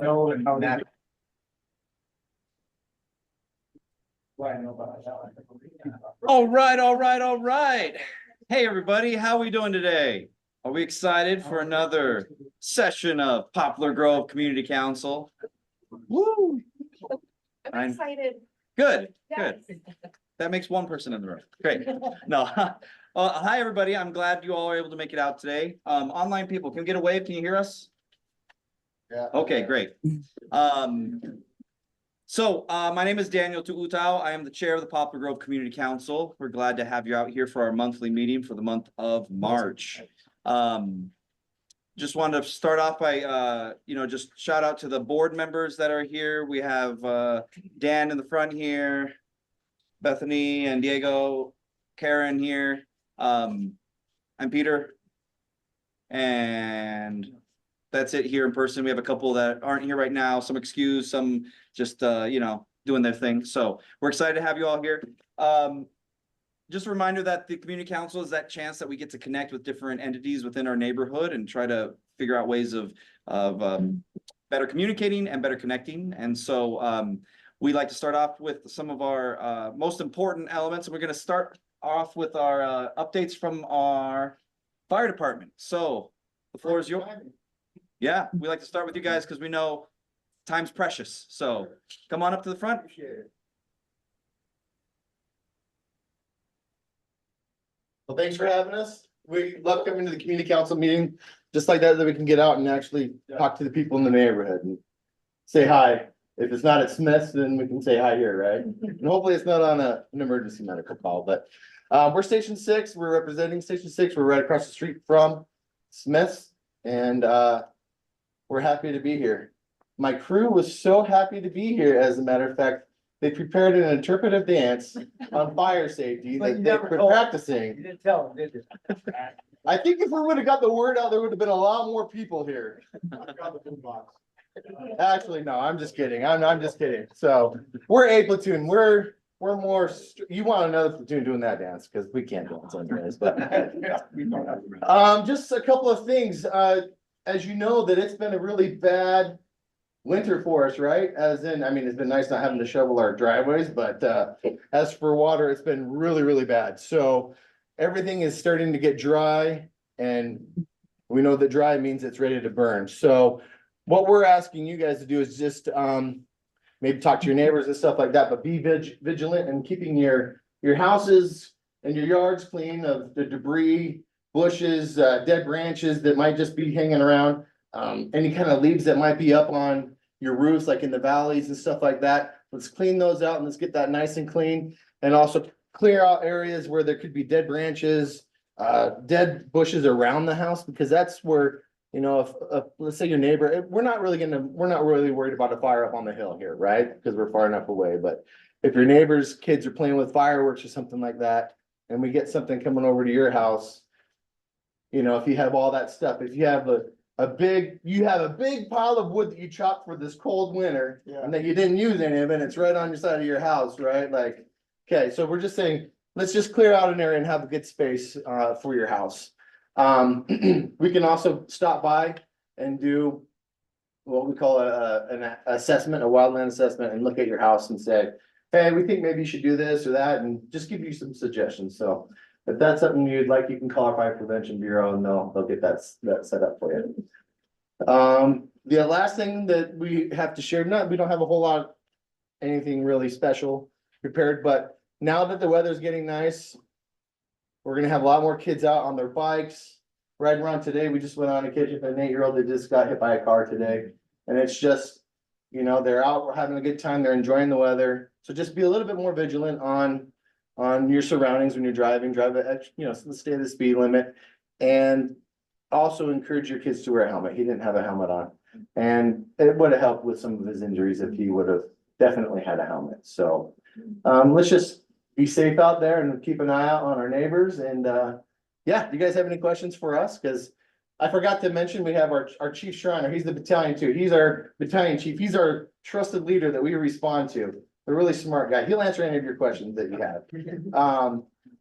know and how they. That- All right, all right, all right. Hey, everybody, how we doing today? Are we excited for another session of Poplar Grove Community Council? Woo! I'm excited. Good, Yes. good. That makes one person in the room. Great. No. Hi, everybody. I'm glad you all are able to make it out today. Online people, can we get a wave? Can you hear us? Yeah. Okay, great. My name is Daniel Tuutau. I am the chair of the Poplar Grove Community Council. We're glad to have you out here for our monthly meeting for the month of March. Just wanted to start off by, just shout out to the board members that are here. We have Dan in the front here, Bethany and Diego, Karen here. I'm Peter. And that's it here in person. We have a couple that aren't here right now, some excused, some just, doing their thing. So we're excited to have you all here. Just a reminder that the community council is that chance that we get to connect with different entities within our neighborhood and try to figure out ways of better communicating and better connecting. And so we like to start off with some of our most important elements. And we're going to start off with our updates from our fire department. So the floor is yours. Yeah, we like to start with you guys because we know time's precious. So come on up to the front. Well, thanks for having us. We love coming to the community council meeting, just like that we can get out and actually talk to the people in the neighborhood and say hi. If it's not at Smith's, then we can say hi here, right? And hopefully it's not on an emergency medical call, but we're Station 6. We're representing Station 6. We're right across the street from Smith's, and we're happy to be here. My crew was so happy to be here. As a matter of fact, they prepared an interpretive dance on fire safety that they've been practicing. You didn't tell them, did you? I think if we would have got the word out, there would have been a lot more people here. Actually, no, I'm just kidding. I'm just kidding. So we're a platoon. We're more. You want another platoon doing that dance because we can't dance on this. But just a couple of things. As you know, that it's been a really bad winter for us, right? As in, it's been nice not having to shovel our driveways, but as for water, it's been really, really bad. So everything is starting to get dry, and we know that dry means it's ready to burn. So what we're asking you guys to do is just maybe talk to your neighbors and stuff like that, but be vigilant and keeping your houses and your yards clean of the debris, bushes, dead branches that might just be hanging around. Any kind of leaves that might be up on your roofs, like in the valleys and stuff like that. Let's clean those out and let's get that nice and clean. And also clear out areas where there could be dead branches, dead bushes around the house, because that's where, if let's say your neighbor, we're not really worried about a fire up on the hill here, right? Because we're far enough away. But if your neighbor's kids are playing with fireworks or something like that, and we get something coming over to your house, if you have all that stuff, if you have a big pile of wood that you chopped for this cold winter, and that you didn't use any of it, it's right on your side of your house, right? Like, okay, so we're just saying, let's just clear out an area and have a good space for your house. We can also stop by and do what we call an assessment, a wildland assessment, and look at your house and say, hey, we think maybe you should do this or that, and just give you some suggestions. So if that's something you'd like, you can call our Fire Prevention Bureau and they'll get that set up for you. The last thing that we have to share, we don't have a whole lot, anything really special prepared, but now that the weather's getting nice, we're gonna have a lot more kids out on their bikes, riding around. Today, we just went on a kitchen for an 8-year-old that just got hit by a car today. And it's just, they're out, we're having a good time, they're enjoying the weather. So just be a little bit more vigilant on your surroundings when you're driving, stay the speed limit. And also encourage your kids to wear a helmet. He didn't have a helmet on. And it would have helped with some of his injuries if he would have definitely had a helmet. So let's just be safe out there and keep an eye out on our neighbors. And do you guys have any questions for us? Because I forgot to mention, we have our chief Shriner. He's the battalion too. He's our battalion chief. He's our trusted leader that we respond to. A really smart guy. He'll answer any of your questions that you have.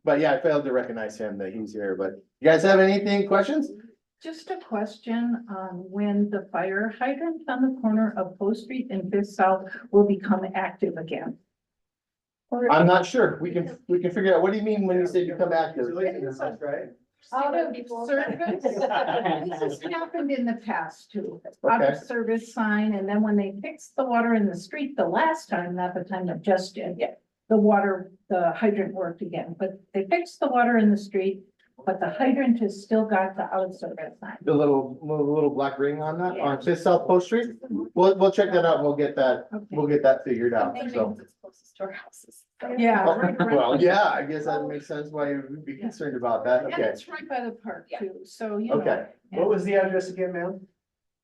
But yeah, I failed to recognize him that he's here. But you guys have anything, questions? Just a question on when the fire hydrant on the corner of Post Street and Fifth South will become active again. Or I'm not sure. We can figure out. What do you mean when you say become active? out of service. This has happened in the past too. Out Okay. of service sign, and then when they fixed the water in the street the last time, not the time that just did, the hydrant worked again, but they fixed the water in the street. But the hydrant has still got the out of service sign. The little black ring on that, on Yeah. Fifth South Post Street? We'll check that out and we'll get that figured out, so. It's closest to our houses. Yeah. Oh, right around- Well, yeah, I guess that makes sense why you would be concerned about that, And okay, it's right by the park Yeah. too, so you know. okay. What was the address again, ma'am?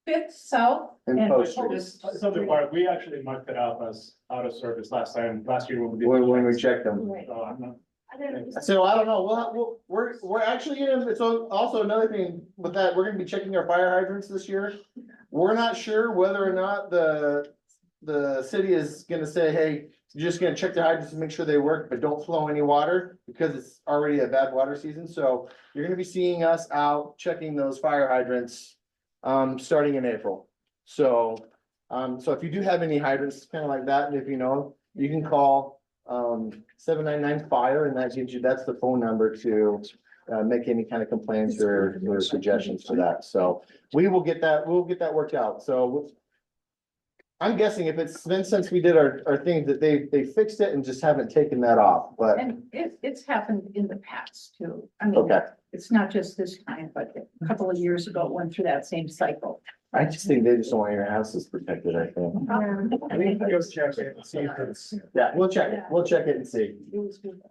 Fifth South. And Post Street. This Southern Park, we actually marked it out as out of service last year when we did. When we checked them. Right. I'm not- So I don't know, we're actually gonna, it's also another thing with that, we're gonna be checking our fire hydrants this year. We're not sure whether or not the city is gonna say, hey, you're just gonna check the hydrants and make sure they work, but don't flow any water, because it's already a bad water season, so you're gonna be seeing us out checking those fire hydrants starting in April. So if you do have any hydrants kind of like that, and if you know, you can call 799 fire, and that's the phone number to make any kind of complaints or suggestions for that. So we'll get that worked out. So I'm guessing if it's been since we did our thing that they fixed it and just haven't taken that off, but And it's happened in the past too. I mean, okay. it's not just this time, but a couple of years ago, it went through that same cycle. I just think they just don't want your houses protected, I think. We need to go check it and see if it's. Yeah, we'll check it and see. It was good.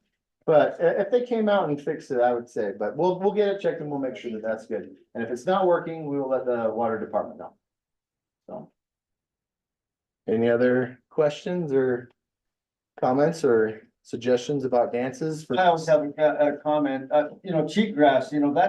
But if they came out and fixed it, I would say, but we'll get it checked and we'll make sure that that's good. And if it's not working, we will let the water department know. So. Any other questions or comments or suggestions about dances? I always have a comment, cheatgrass,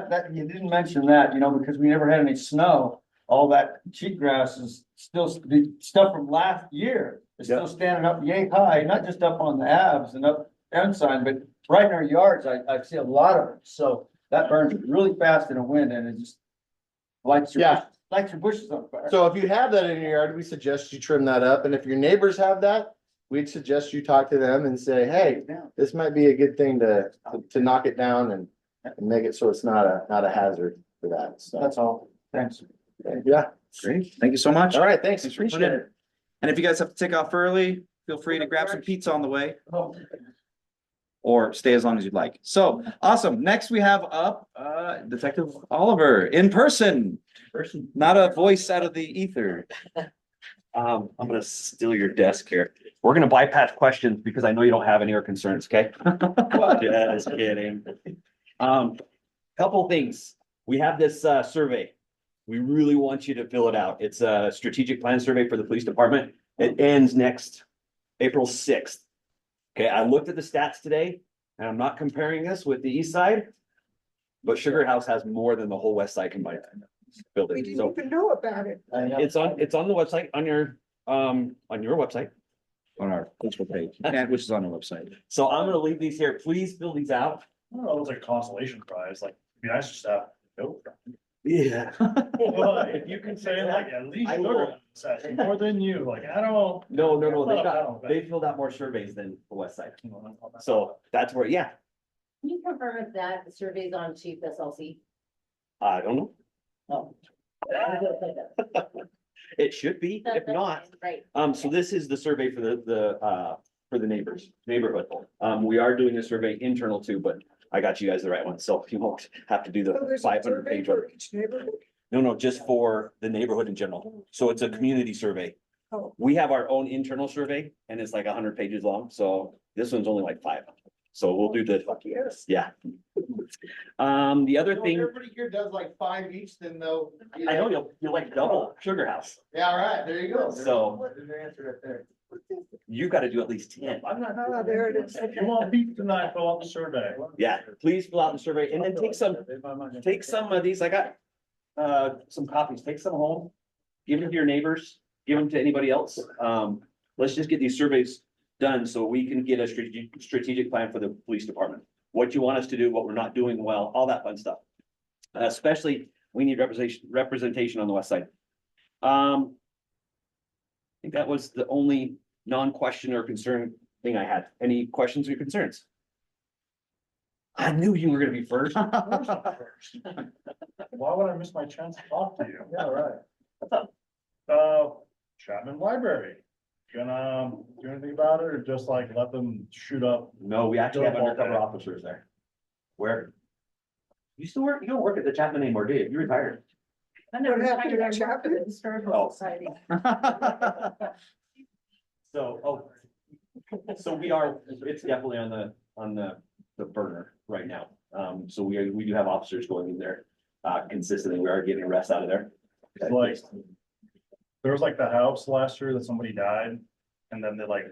that, you didn't mention that, because we never had any snow. All that cheatgrass is still, the stuff from last year is still standing up yay high, not just up on the abs and up Ensign, but right in our yards, I see a lot of it, so that burns really fast in a wind and it just lights Yeah. your bushes on fire. So if you have that in your yard, we suggest you trim that up. And if your neighbors have that, we'd suggest you talk to them and say, hey, this might be a good thing to knock it down and make it so it's not a hazard for that. So, That's all, thanks. yeah. Great, thank you so much. All right, thanks. Thanks for Appreciate coming in. it. And if you guys have to take off early, feel free to grab some pizza on the way. Or stay as long as you'd like. So, awesome. Next we have up, Detective Oliver in person. Not a voice out of the ether. I'm gonna steal your desk here. We're gonna bypass questions because I know you don't have any or concerns, okay? Just kidding. Couple things. We have this survey. We really want you to fill it out. It's a strategic plan survey for the police department. It ends next April 6th. Okay, I looked at the stats today and I'm not comparing this with the east side. But Sugar House has more than the whole west side combined. Building, so even know about it. it's on the website on your website. On our Facebook page, and which is on our website. So I'm gonna leave these here. Please fill these out. I don't know, it was like a consolation prize, like, be nice to have. Yeah. Well, if you can say like at least I will. Sugar House has more than you, like, I don't. No, No, they filled out more surveys than the west side. So that's where, yeah, Can you confirm if that survey's on Chief SLC? I don't know. Oh. It should be, if not. Right. So this is the survey for the neighborhood. We are doing a survey internal too, but I got you guys the right one, so you won't have to do the 500-page one. No, just for the neighborhood in general. So it's a community survey. Oh. We have our own internal survey and it's like 100 pages long, so this one's only like 5. So we'll do the, Yes. yeah. The other thing, Everybody here does like 5 each, then they'll. I know you'll like double Sugar House. Yeah, all right, there you go. So- There's your answer right there. You gotta do at least 10. I'm not. Ah, there it is. If you want beef tonight, fill out the survey. Yeah, please fill out the survey and then take some of these. I got some copies. Take some home. Give them to your neighbors, give them to anybody else. Let's just get these surveys done so we can get a strategic plan for the police department. What you want us to do, what we're not doing well, all that fun stuff. Especially we need representation on the west side. I think that was the only non-question or concern thing I had. Any questions or concerns? I knew you were gonna be first. Why would I miss my chance to talk to you? Yeah, right. Chapman Library, gonna do anything about it or just like let them shoot up? No, we actually have undercover officers there. Where? You still work, you don't work at the Chapman anymore, do you? You retired. I never retired, I worked for the Historical Society. So, so we are, it's definitely on the burner right now. So we do have officers going in there, consistently. We are getting arrests out of there. It's like, there was like the house last year that somebody died, and then they like.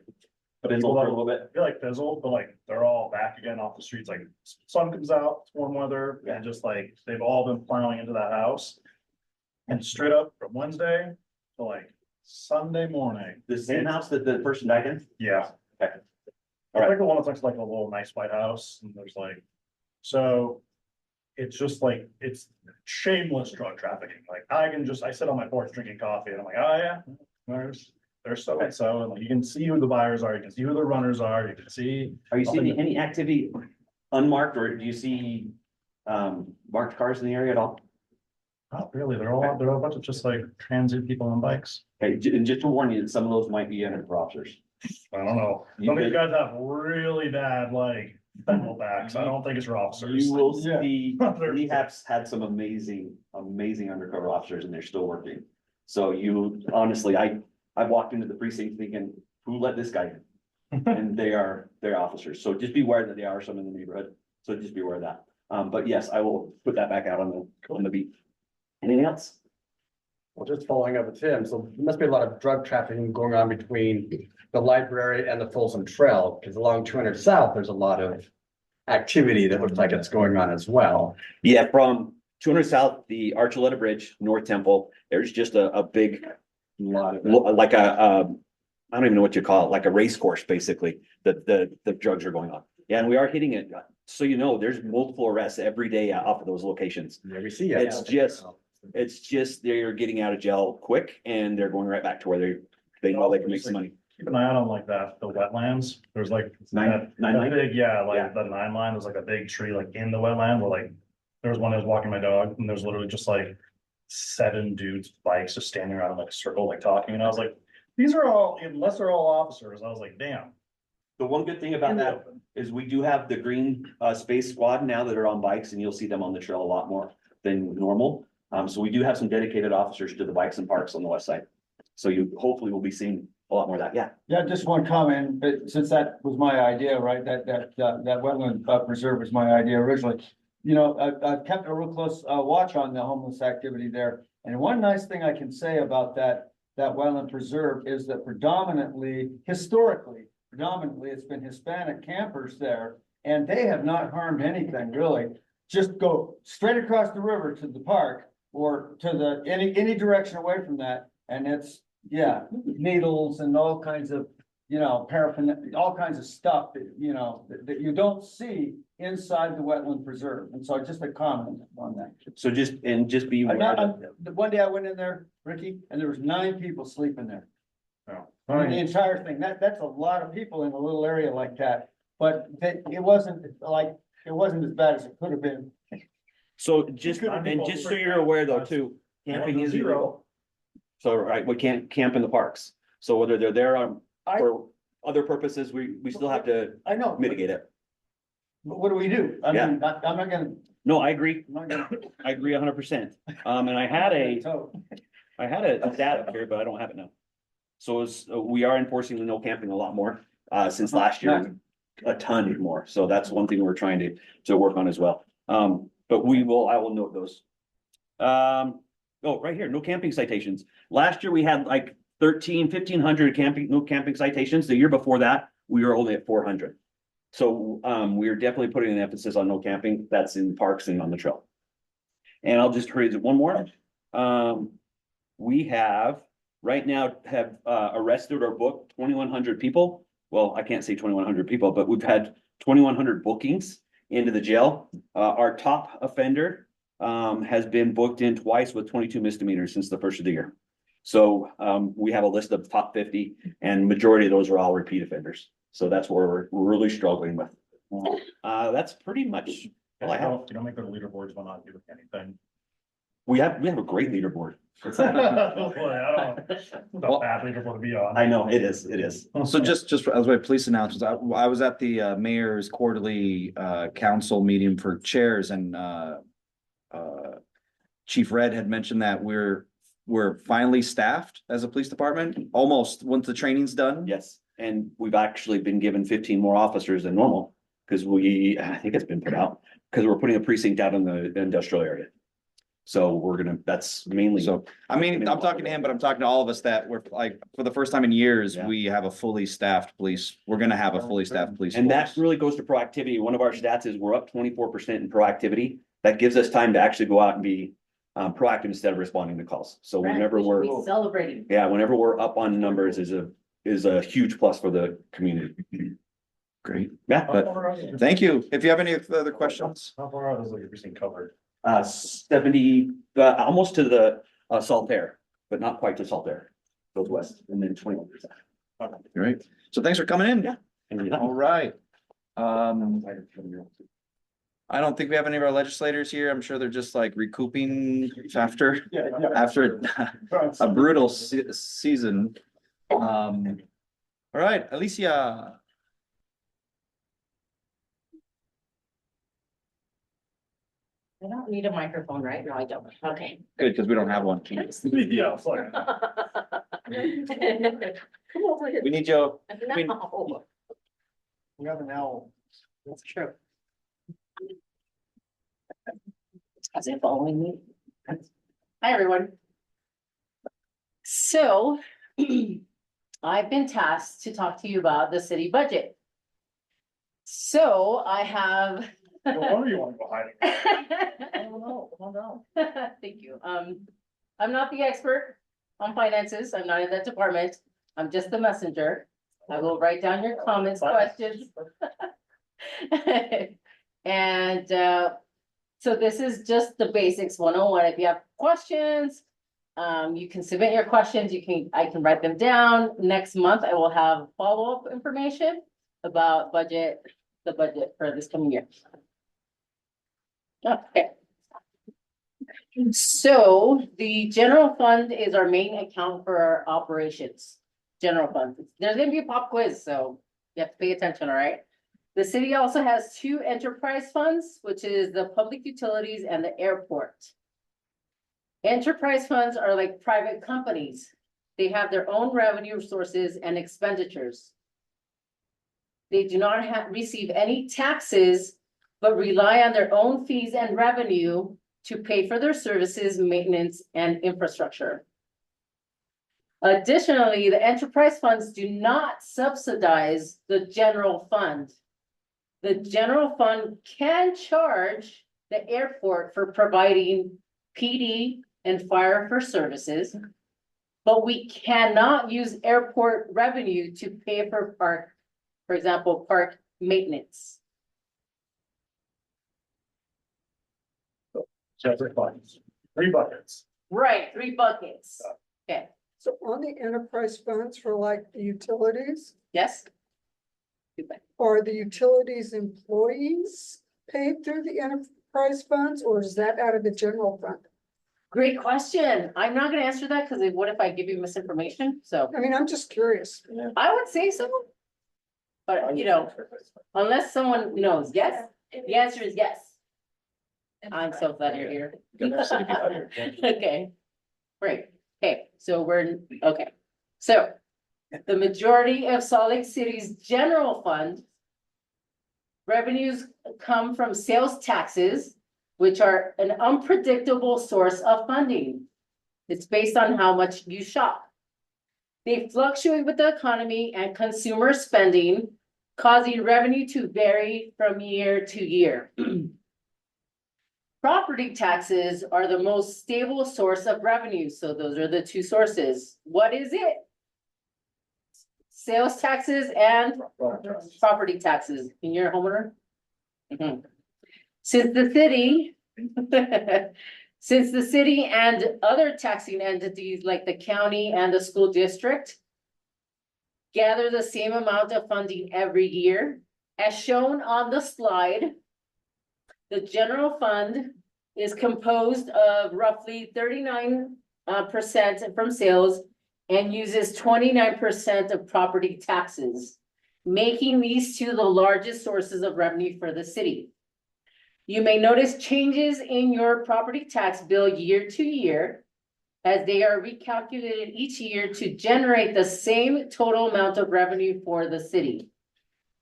Fizzled for a little bit. They like fizzled, but like they're all back again off the streets, like sun comes out, it's warm weather, Yeah. and just like, they've all been plowing into that house. And straight up from Wednesday to like Sunday morning, The same house that the person died in? yeah. Okay. I like the one that's like a little nice white house, and there's like, so. It's just like, it's shameless drug trafficking, like I sit on my porch drinking coffee and I'm like, oh yeah, there's so and so, and like you can see who the buyers are, you can see who the runners are, you can see. Are you seeing Nothing. any activity unmarked, or do you see marked cars in the area at all? Not really, they're a bunch of just like transient people on bikes. Okay, and just to warn you, that some of those might be undercover officers. I don't know, some of these guys have really bad like fentanyl backs, I don't think it's your officers. You will Yeah. see, we have had some amazing undercover officers and they're still working. So you, honestly, I've walked into the precinct thinking, who let this guy in? And they're officers. So just be aware that they are some in the neighborhood. So just be aware of that. But yes, I will put that back out on the beat. Anything else? Well, just following up with Tim, so there must be a lot of drug trafficking going on between the library and the Folsom Trail, because along 200 South, there's a lot of activity that looks like it's going on as well. Yeah, from 200 South, the Archuleta Bridge, North Temple, there's just a big, Lot of like I don't even know what you call it, like a race course, basically, the drugs are going on. Yeah, and we are hitting it. So you know, there's multiple arrests every day off of those locations. Yeah, we see it. It's just they're getting out of jail quick and they're going right back to where they know they can make some money. Keep an eye out on like that, the wetlands, there's like. Nine that line? big, yeah, Yeah. like the 9 line, there's like a big tree like in the wetland where like, there was one I was walking my dog and there's literally just like 7 dudes bikes just standing around in like a circle, like talking, and I was like, these are all, unless they're all officers, I was like, damn. The one good thing about that is we do have the green space squad now that are on bikes and you'll see them on the trail a lot more than normal. So we do have some dedicated officers to the bikes and parks on the west side. So you hopefully will be seeing a lot more of that. Yeah. Yeah, just one comment, but since that was my idea, right, that wetland preserve was my idea originally. You know, I've kept a real close watch on the homeless activity there. And one nice thing I can say about that wetland preserve is that historically, it's been Hispanic campers there. And they have not harmed anything really. Just go straight across the river to the park or to any direction away from that. And it's, yeah, needles and all kinds of, paraphernalia, all kinds of stuff that, that you don't see inside the wetland preserve. And so just a comment on that. So just be aware that The one day I went in there, Ricky, and there was 9 people sleeping there. No. I mean, the entire thing, that's a lot of people in a little area like that, but it wasn't as bad as it could have been. so just so you're aware though too, camping is illegal. So right, we can't camp in the parks. So whether they're there for other purposes, we still have to I know. mitigate it. But what do we do? I Yeah. mean, I'm not gonna, No, I agree. I'm not gonna. I agree 100%. And I had a stat up here, but I don't have it now. So we are enforcing the no camping a lot more, since last year, a ton more. So that's one thing we're trying to work on as well. But I will note those. Oh, right here, no camping citations. Last year we had like 1,500 no camping citations. The year before that, we were only at 400. So, we are definitely putting an emphasis on no camping. That's in parks and on the trail. And I'll just raise it one more. We have right now arrested or booked 2,100 people. Well, I can't say 2,100 people, but we've had 2,100 bookings into the jail. Our top offender has been booked in twice with 22 misdemeanors since the first of the year. So we have a list of top 50 and majority of those are all repeat offenders. So that's where we're really struggling with. That's pretty much all I have. You don't make the leaderboards will not do anything. We have a great leaderboard. Boy, I don't, it's a bad leaderboard to be on. I know, it is. So just as my police announcements, I was at the mayor's quarterly council meeting for chairs and Chief Red had mentioned that we're finally staffed as a police department, almost once the training's done. Yes, and we've actually been given 15 more officers than normal, because I think it's been put out, because we're putting a precinct out in the industrial area. So that's mainly. So, I mean, I'm talking to him, but I'm talking to all of us that we're like, for the first time in years, Yeah. we have a fully staffed police. We're gonna have a fully staffed police. And that force. really goes to proactivity. One of our stats is we're up 24% in proactivity. That gives us time to actually go out and be proactive instead of responding to calls. So whenever We should we're, be Celebrating. whenever we're up on numbers is a huge plus for the community. Great. Yeah, But thank you. If you have any other questions. How far out is like your precinct covered? 70, almost to the Saltaire, but not quite to Saltaire. Goes west and then 21%. Great. So thanks for coming in. Yeah. All right. I don't think we have any of our legislators here. I'm sure they're just like recouping after a brutal season. All right, Alicia. I don't need a microphone, right? No, I don't. Okay. Good, because we don't have one. Yeah, it's like- Come over here. We need you. No. We have an owl. That's true. Is it following me? Hi, everyone. So I've been tasked to talk to you about the city budget. So I have. No wonder you want to go hiding. Oh, no. Thank you. I'm not the expert on finances. I'm not in that department. I'm just the messenger. I will write down your comments, questions. And, so this is just the basics 101. If you have questions, you can submit your questions. I can write them down. Next month, I will have follow-up information about the budget for this coming year. Okay. So the general fund is our main account for our operations. General fund. There's gonna be a pop quiz, so you have to pay attention, all right? The city also has two enterprise funds, which is the public utilities and the airport. Enterprise funds are like private companies. They have their own revenue sources and expenditures. They do not receive any taxes, but rely on their own fees and revenue to pay for their services, maintenance, and infrastructure. Additionally, the enterprise funds do not subsidize the general fund. The general fund can charge the airport for providing PD and fire for services, but we cannot use airport revenue to pay for park, for example, park maintenance. Separate buckets, 3 buckets. Right, 3 buckets. Okay, So on the enterprise funds for like the utilities, yes? are the utilities employees paid through the enterprise funds, or is that out of the general fund? Great question. I'm not gonna answer that because what if I give you misinformation? So I mean, I'm just curious. I would say so. But you know, unless someone knows, yes, the answer is yes. I'm so glad you're here. Okay, great. Okay, so so the majority of Salt Lake City's general fund revenues come from sales taxes, which are an unpredictable source of funding. It's based on how much you shop. They fluctuate with the economy and consumer spending, causing revenue to vary from year to year. Property taxes are the most stable source of revenue, so those are the 2 sources. What is it? Sales taxes and property taxes in your homeowner? Mhm. Since the city Since the city and other taxing entities like the county and the school district gather the same amount of funding every year, as shown on the slide, the general fund is composed of roughly 39% from sales and uses 29% of property taxes, making these two the largest sources of revenue for the city. You may notice changes in your property tax bill year to year, as they are recalculated each year to generate the same total amount of revenue for the city.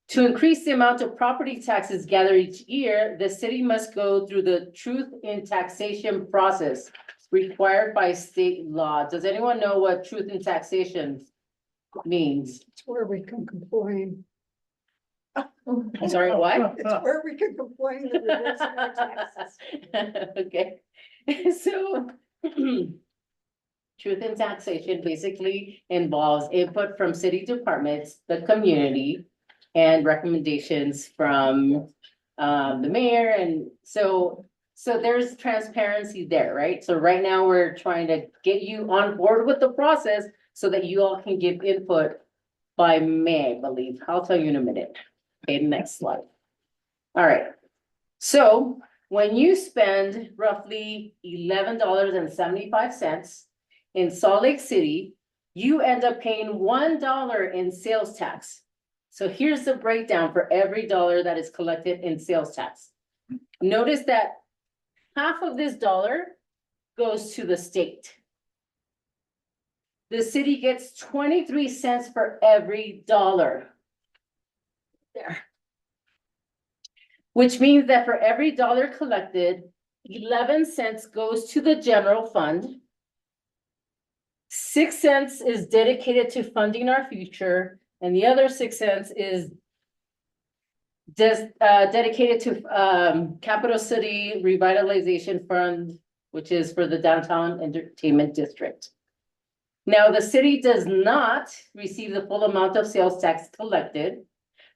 To increase the amount of property taxes gathered each year, the city must go through the truth in taxation process required by state law. Does anyone know what truth in taxation means? It's where we can complain. I'm sorry, what? It's where we can complain that we're raising our taxes. Okay, so truth in taxation basically involves input from city departments, the community, and recommendations from the mayor. And so there's transparency there, right? So right now we're trying to get you on board with the process so that you all can give input by May, I believe. I'll tell you in a minute. Okay, next slide. All right. So when you spend roughly $11.75 in Salt Lake City, you end up paying $1 in sales tax. So here's the breakdown for every dollar that is collected in sales tax. Notice that half of this dollar goes to the state. The city gets 23 cents for every dollar. There. Which means that for every dollar collected, 11 cents goes to the general fund. 6 cents is dedicated to funding our future, and the other 6 cents is dedicated to Capital City Revitalization Fund, which is for the downtown entertainment district. Now, the city does not receive the full amount of sales tax collected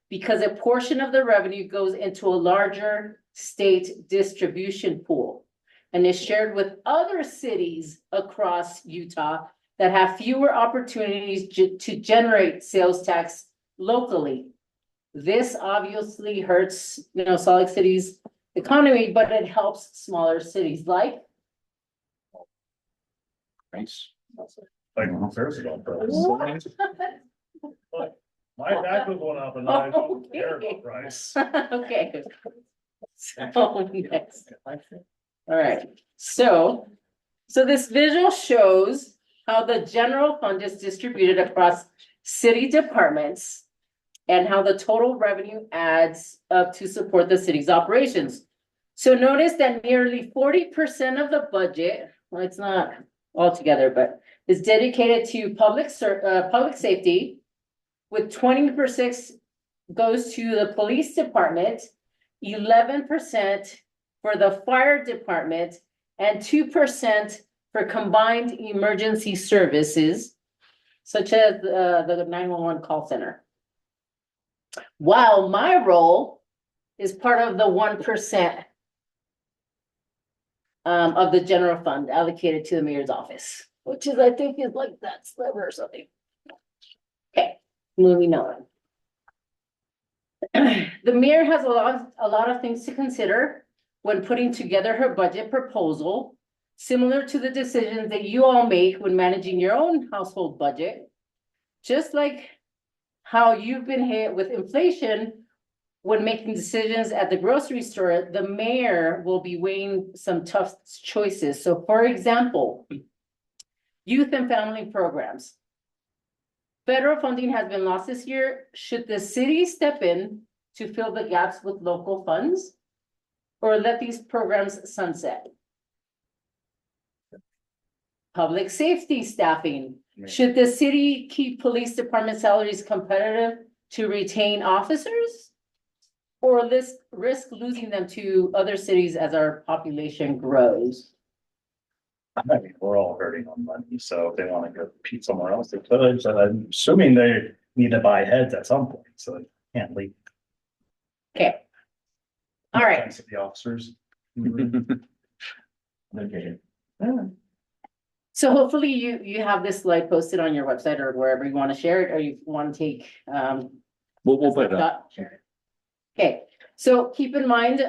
because a portion of the revenue goes into a larger state distribution pool and is shared with other cities across Utah that have fewer opportunities to generate sales tax locally. This obviously hurts, Salt Lake City's economy, but it helps smaller cities like. Nice. Like, there's no price. My taxes went up and I don't care about price. Okay. So next. All right, so this visual shows how the general fund is distributed across city departments and how the total revenue adds up to support the city's operations. So notice that nearly 40% of the budget, well, it's not all together, but is dedicated to public safety, with 20% goes to the police department, 11% for the fire department, and 2% for combined emergency services, such as the 911 call center. While my role is part of the 1% of the general fund allocated to the mayor's office, which is, I think, is like that sliver or something. Okay, moving on. The mayor has a lot of things to consider when putting together her budget proposal, similar to the decisions that you all make when managing your own household budget. Just like how you've been hit with inflation when making decisions at the grocery store, the mayor will be weighing some tough choices. So for example, youth and family programs. Federal funding has been lost this year. Should the city step in to fill the gaps with local funds or let these programs sunset? Public safety staffing. Should the city keep police department salaries competitive to retain officers? Or risk losing them to other cities as our population grows? I mean, we're all hurting on money, so if they want to go compete somewhere else, they could. So I'm assuming they need to buy heads at some point, so they can't leave. Okay. All right. Thanks to the officers. Okay. So hopefully you have this slide posted on your website or wherever you want to share it, or you want to take, We'll put it up. Okay, so keep in mind,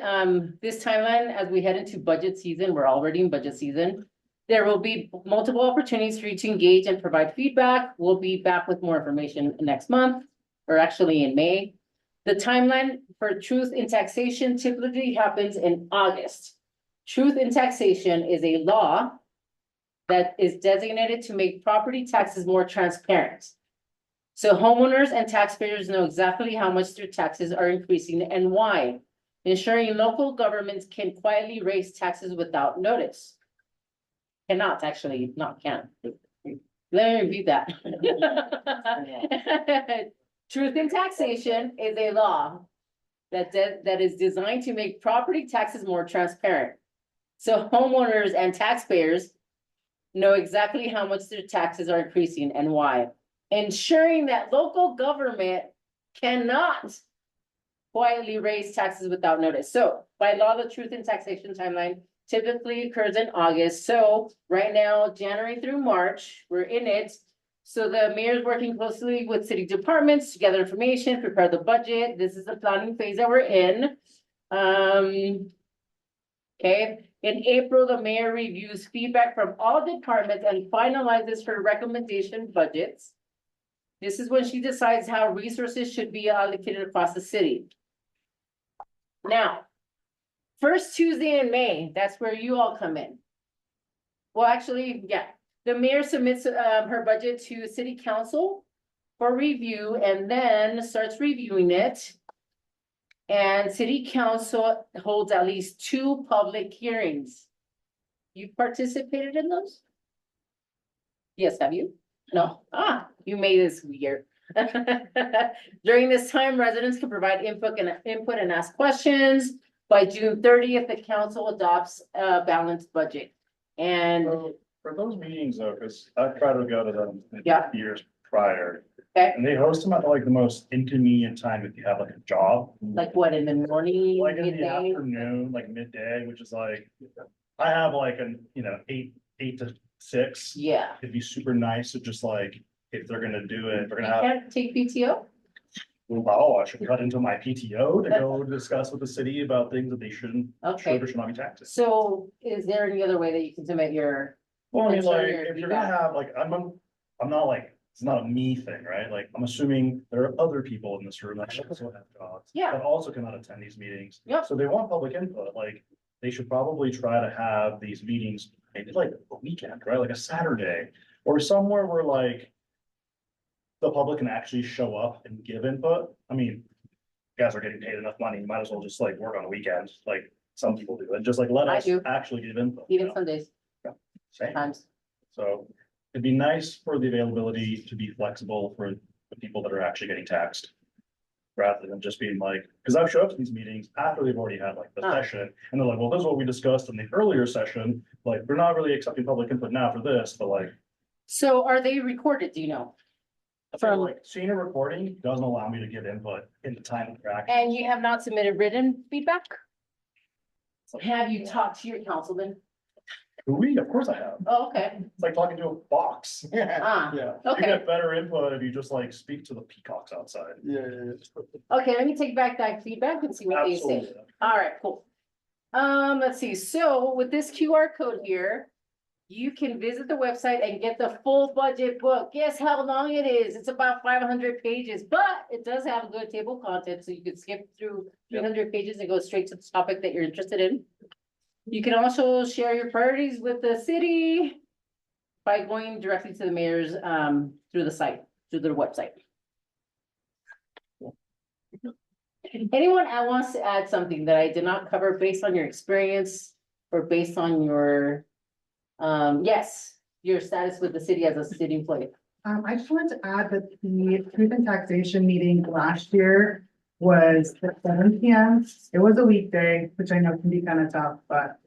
this timeline, as we head into budget season, we're already in budget season. There will be multiple opportunities for you to engage and provide feedback. We'll be back with more information next month, or actually in May. The timeline for truth in taxation typically happens in August. Truth in taxation is a law that is designated to make property taxes more transparent. So homeowners and taxpayers know exactly how much their taxes are increasing and why, ensuring local governments can quietly raise taxes without notice. Cannot, actually, not can. Let me repeat that. Truth in taxation is a law that is designed to make property taxes more transparent. So homeowners and taxpayers know exactly how much their taxes are increasing and why, ensuring that local government cannot quietly raise taxes without notice. So by law, the truth in taxation timeline typically occurs in August. So right now, January through March, we're in it. So the mayor is working closely with city departments to gather information, prepare the budget. This is the planning phase that we're in. Okay, in April, the mayor reviews feedback from all departments and finalizes her recommendation budgets. This is when she decides how resources should be allocated across the city. Now, first Tuesday in May, that's where you all come in. Well, actually, yeah, the mayor submits her budget to city council for review and then starts reviewing it. And city council holds at least 2 public hearings. You participated in those? Yes, have you? No, you made this weird. During this time, residents can provide input and ask questions. By June 30th, the council adopts a balanced budget. And So for those meetings though, because I've tried to go to them in Yeah. years prior. Okay. And they host them at like the most inconvenient time if you have like a job. like what, in the morning, Like in the midday? afternoon, like midday, which is like, I have like an, 8 to 6. Yeah. It'd be super nice to just like, if they're gonna do it, they're You gonna have, can't take PTO? oh, I should cut into my PTO to go discuss with the city about things that they shouldn't, Okay, should or should not be taxed. so is there any other way that you can submit your, Well, I mean, That's like, your if you're gonna feedback. have, like, I'm not like, it's not a me thing, right? Like, I'm assuming there are other people in this room that also have jobs. Yeah. That also cannot attend these meetings. Yep. So they want public input, like, they should probably try to have these meetings, maybe like a weekend, right? Like a Saturday, or somewhere where like the public can actually show up and give input. I mean, you guys are getting paid enough money, you might as well just like work on a weekend, like some people do, and just like let I us do. actually give input. you even know? Sundays, Same. times? So it'd be nice for the availability to be flexible for the people that are actually getting taxed. Rather than just being like, because I've showed up to these meetings after they've already had like the Ah. session, and they're like, well, this is what we discussed in the earlier session. Like, we're not really accepting public input now for this, but like, So are they recorded, do you know? I feel From, like seeing a recording doesn't allow me to give input in the time of interaction. and you have not submitted written feedback? Have you talked to your councilman? Of course I have. Oh, okay, It's like talking to a box. ah, Yeah, you okay, get better input if you just like speak to the peacocks outside. Yeah. okay, let me take back that feedback and see what they say. Absolutely. All right, cool. Let's see, so with this QR code here, you can visit the website and get the full budget book. Guess how long it is? It's about 500 pages, but it does have good table content, so you can skip through 300 pages and go straight to the topic that you're interested in. You can also share your priorities with the city by going directly to the mayor's, through the site, through their website. Anyone wants to add something that I did not cover based on your experience or based on your, yes, your status with the city as a city employee? I just wanted to add that the truth and taxation meeting last year was at 7 p.m. It was a weekday, which I know can be kind of tough, but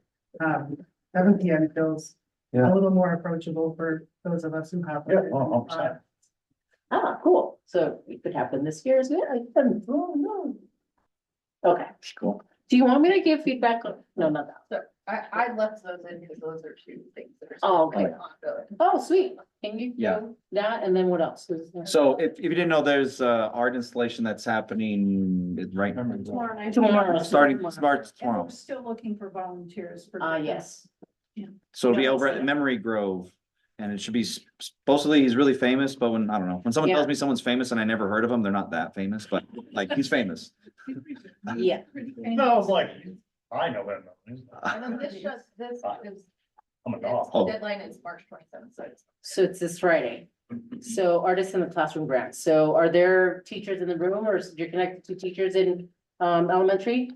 7 p.m. feels a little more approachable for those of us who have. Yeah, 100%. Ah, cool. So it could happen this year as well. Oh, no. Okay, cool. Do you want me to give feedback on, no, not that. I left those in because those are two things that are. Oh, okay. Ongoing. Oh, sweet. Can you Yeah. do that? And then what else is there? So if you didn't know, there's art installation that's happening right. Tomorrow night. Starting And tomorrow. we're still looking for volunteers for. Yes. So it'll be over at Memory Grove. And it should be supposedly he's really famous, but when, I don't know, when someone tells Yeah. me someone's famous and I never heard of him, they're not that famous, but like he's famous. Yeah. No, I was like, I know him. And then this is, I'm a dog. Oh. the deadline is March 27th, so it's. So it's this Friday. So artists in the classroom grant. So are there teachers in the room or you're connected to teachers in elementary?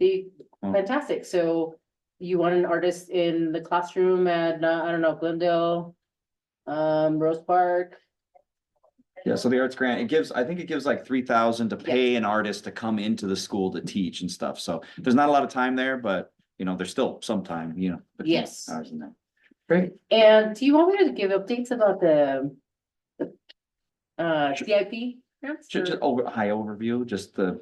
Oh. Fantastic. So you want an artist in the classroom at, I don't know, Glendale, Rose Park? Yeah, so the arts grant, I think it gives like 3,000 to pay an artist to come into the school to teach and stuff. So there's not a lot of time there, but you know, there's still some time, you know. between Yes. hours and that. Great. And do you want me to give updates about the CIP? grants, Just or- high overview, just the,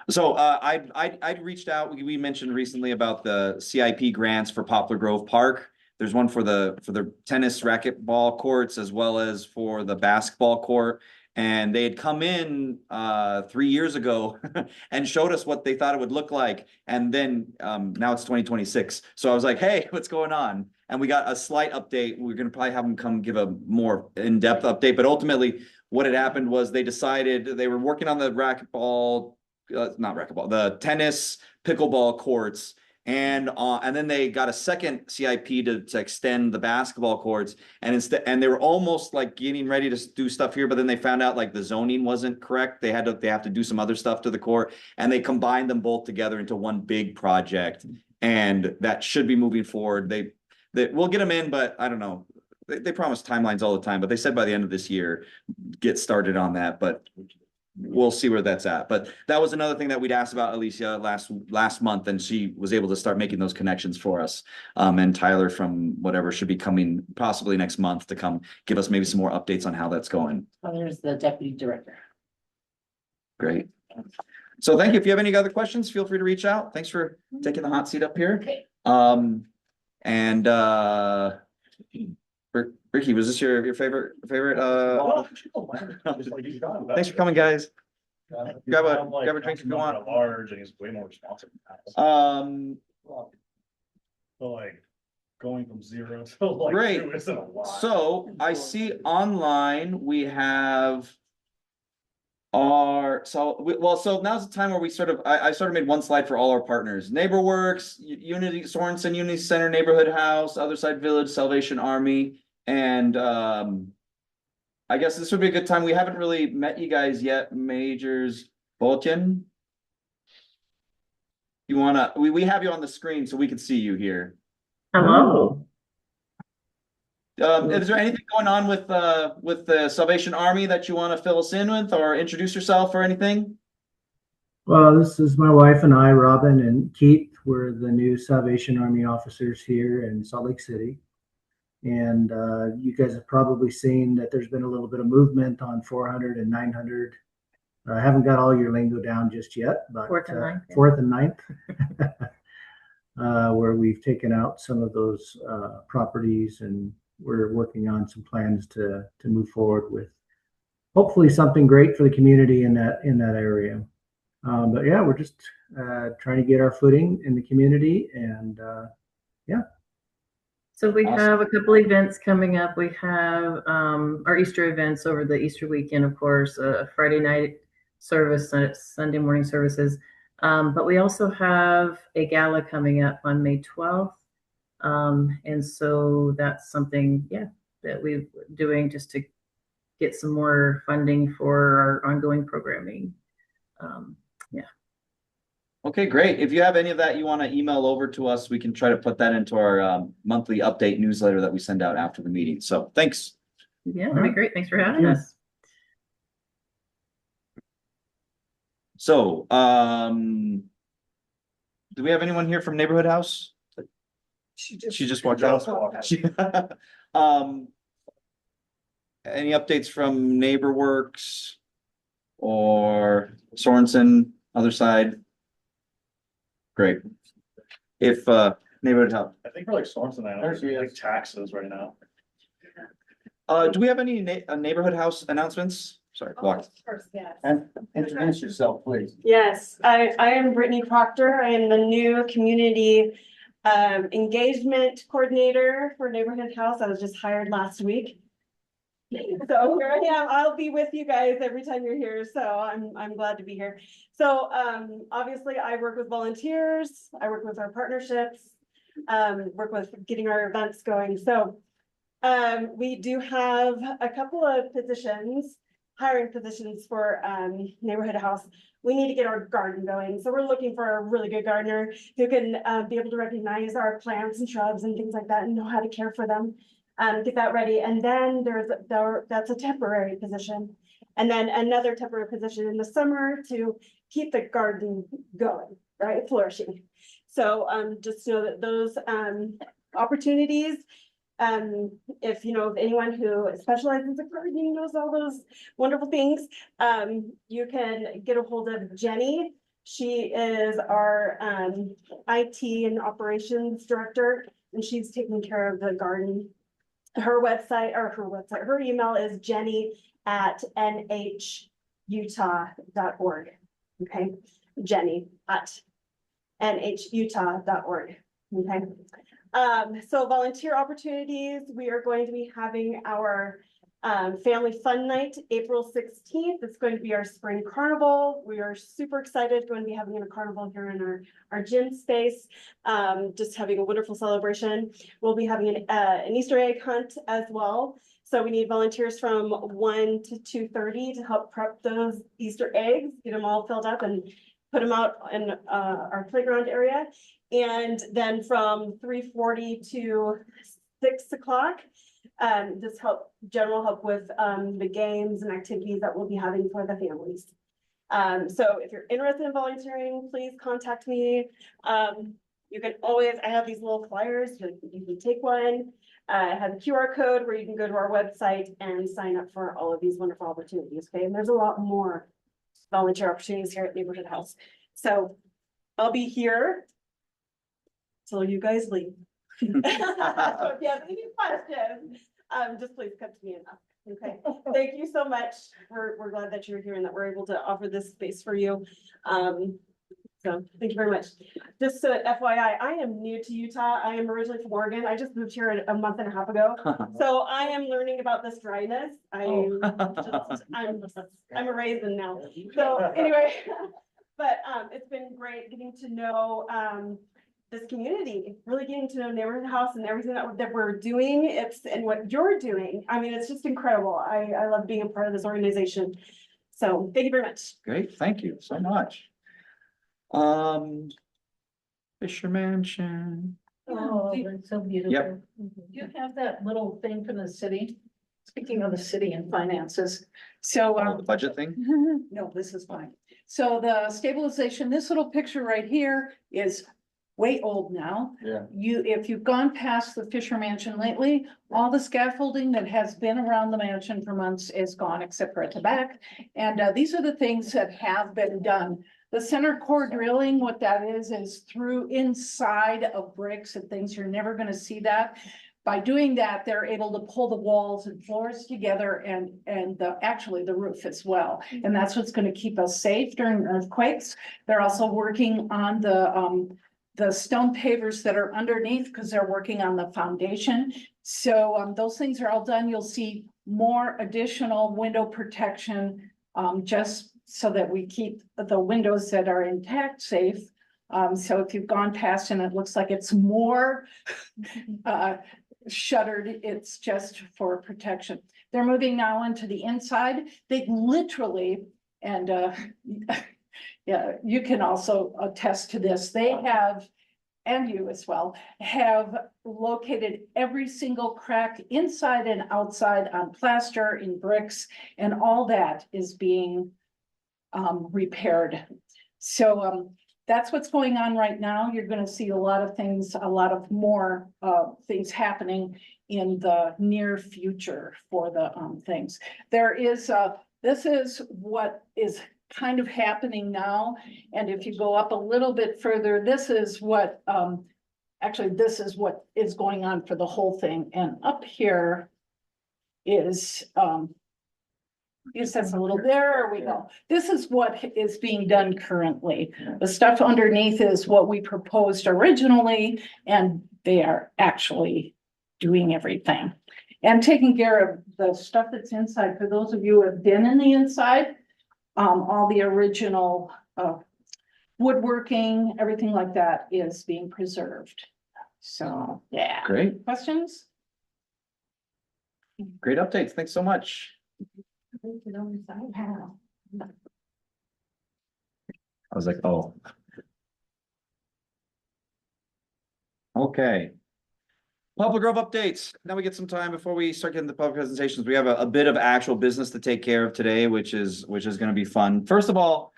so I reached out, we mentioned recently about the CIP grants for Poplar Grove Park. There's one for the tennis racquetball courts as well as for the basketball court. And they had come in 3 years ago and showed us what they thought it would look like. And then now it's 2026. So I was like, hey, what's going on? And we got a slight update. We're gonna probably have them come give a more in-depth update, but ultimately what had happened was they decided they were working on the racquetball, not racquetball, the tennis pickleball courts. And then they got a second CIP to extend the basketball courts, and they were almost like getting ready to do stuff here, but then they found out like the zoning wasn't correct. They have to do some other stuff to the court, and they combined them both together into one big project, and that should be moving forward. We'll get them in, but I don't know. They promise timelines all the time, but they said by the end of this year, get started on that, but we'll see where that's at. But that was another thing that we'd asked about Alicia last month, and she was able to start making those connections for us. And Tyler from whatever should be coming possibly next month to come give us maybe some more updates on how that's going. Oh, there's the deputy director. Great. So thank you. If you have any other questions, feel free to reach out. Thanks for taking the hot seat up here. Okay. And Ricky, was this your favorite? Thanks for coming, guys. Grab a drink if you want. Large and he's way more responsive. Um, So like going from 0 to like Great. 2 isn't a lot. so I see online we have so now's the time where we I sort of made one slide for all our partners. NeighborWorks, Unity, Sorensen, Unity Center, Neighborhood House, Other Side Village, Salvation Army, and I guess this would be a good time. We haven't really met you guys yet, Majors Bolton. You wanna, we have you on the screen so we can see you here. Hello. Is there anything going on with the Salvation Army that you want to fill us in with or introduce yourself or anything? Well, this is my wife and I, Robin and Keith. We're the new Salvation Army officers here in Salt Lake City. And you guys have probably seen that there's been a little bit of movement on 400 and 900. I haven't got all your lingo down just yet, but Fourth and ninth, yeah. 4th and 9th, where we've taken out some of those properties, and we're working on some plans to move forward with hopefully something great for the community in that area. But yeah, we're just trying to get our footing in the community, and yeah. So we Awesome. have a couple events coming up. We have our Easter events over the Easter weekend, of course, a Friday night service, Sunday morning services. But we also have a gala coming up on May 12th. And so that's something, that we're doing just to get some more funding for our ongoing programming. Okay, great. If you have any of that you want to email over to us, we can try to put that into our monthly update newsletter that we send out after the meeting. So thanks. Yeah, that'd be great. Thanks for having Yeah. us. So, do we have anyone here from Neighborhood House? She just walked out. Any updates from NeighborWorks or Sorensen, Other Side? Great. If, neighborhood health, I think we're like storms and There she like is. taxes right now. do we have any neighborhood house announcements? Sorry, walk. Of course, yes. And introduce yourself, please. Yes, I am Brittany Proctor. I am the new community engagement coordinator for Neighborhood House. I was just hired last week. So here I am. I'll be with you guys every time you're here, so I'm glad to be here. So obviously I work with volunteers, I work with our partnerships, work with getting our events going. So we do have a couple of positions, hiring positions for Neighborhood House. We need to get our garden going. So we're looking for a really good gardener who can be able to recognize our plants and shrubs and things like that and know how to care for them. Get that ready. And then that's a temporary position. And then another temporary position in the summer to keep the garden going, right? Flourishing. So just know that those opportunities, if you know of anyone who specializes in gardening, knows all those wonderful things, you can get a hold of Jenny. She is our IT and operations director, and she's taking care of the garden. Her email is jenny@nhutah.org. Okay, jenny@nhutah.org. Okay. So volunteer opportunities, we are going to be having our family fun night, April 16th. It's going to be our spring carnival. We are super excited, going to be having a carnival here in our gym space. Just having a wonderful celebration. We'll be having an Easter egg hunt as well. So we need volunteers from 1 to 2:30 to help prep those Easter eggs, get them all filled up and put them out in our playground area. And then from 3:40 to 6 o'clock, just general help with the games and activities that we'll be having for the families. So if you're interested in volunteering, please contact me. You can always, I have these little flyers, you can take one. I have a QR code where you can go to our website and sign up for all of these wonderful opportunities. Okay, and there's a lot more volunteer opportunities here at Neighborhood House. So I'll be here till you guys leave. So if you have any questions, just please come to me and ask. Okay, thank you so much. We're glad that you're here and that we're able to offer this space for you. So thank you very much. Just so FYI, I am new to Utah. I am originally from Oregon. I just moved here a month and a half ago. So I am learning about this dryness. I'm a raisin now. So anyway, but it's been great getting to know this community, really getting to know Neighborhood House and everything that we're doing. And what you're doing. I mean, it's just incredible. I love being a part of this organization. So thank you very much. Great, thank you so much. Fisher Mansion. Oh, it's so beautiful. Yep. You have that little thing from the city. Speaking of the city and finances, so. The budget thing? No, this is fine. So the stabilization, this little picture right here is way old now. Yeah. If you've gone past the Fisher Mansion lately, all the scaffolding that has been around the mansion for months is gone, except for at the back. And these are the things that have been done. The center core drilling, what that is through inside of bricks and things. You're never gonna see that. By doing that, they're able to pull the walls and floors together and actually the roof as well. And that's what's gonna keep us safe during earthquakes. They're also working on the stone pavers that are underneath because they're working on the foundation. So those things are all done. You'll see more additional window protection just so that we keep the windows that are intact safe. So if you've gone past and it looks like it's more shuttered, it's just for protection. They're moving now into the inside. They literally, and yeah, you can also attest to this. They have, and you as well, have located every single crack inside and outside on plaster, in bricks, and all that is being repaired. So that's what's going on right now. You're going to see a lot of things, a lot of more things happening in the near future for the things. There is, this is what is kind of happening now. And if you go up a little bit further, this is what, actually, this is what is going on for the whole thing. And up here is, it says a little, there we go. This is what is being done currently. The stuff underneath is what we proposed originally, and they are actually doing everything. And taking care of the stuff that's inside. For those of you who have been in the inside, all the original woodworking, everything like that is being preserved. So, yeah. Great, Questions? great updates. Thanks so much. I was like, oh. Okay. Poplar Grove updates. Now we get some time before we start getting the public presentations. We have a bit of actual business to take care of today, which is gonna be fun. First of all,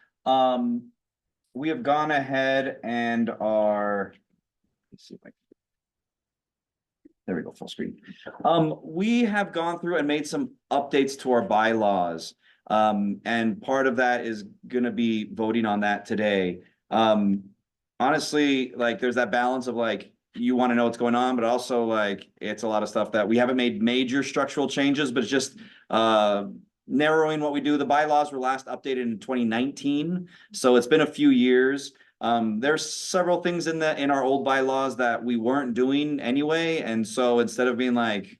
we have gone ahead and are, let's see if I can. There we go, full screen. We have gone through and made some updates to our bylaws. And part of that is gonna be voting on that today. Honestly, like, there's that balance of like, you want to know what's going on, but also like, it's a lot of stuff that we haven't made major structural changes, but it's just narrowing what we do. The bylaws were last updated in 2019, so it's been a few years. There's several things in our old bylaws that we weren't doing anyway, and so instead of being like,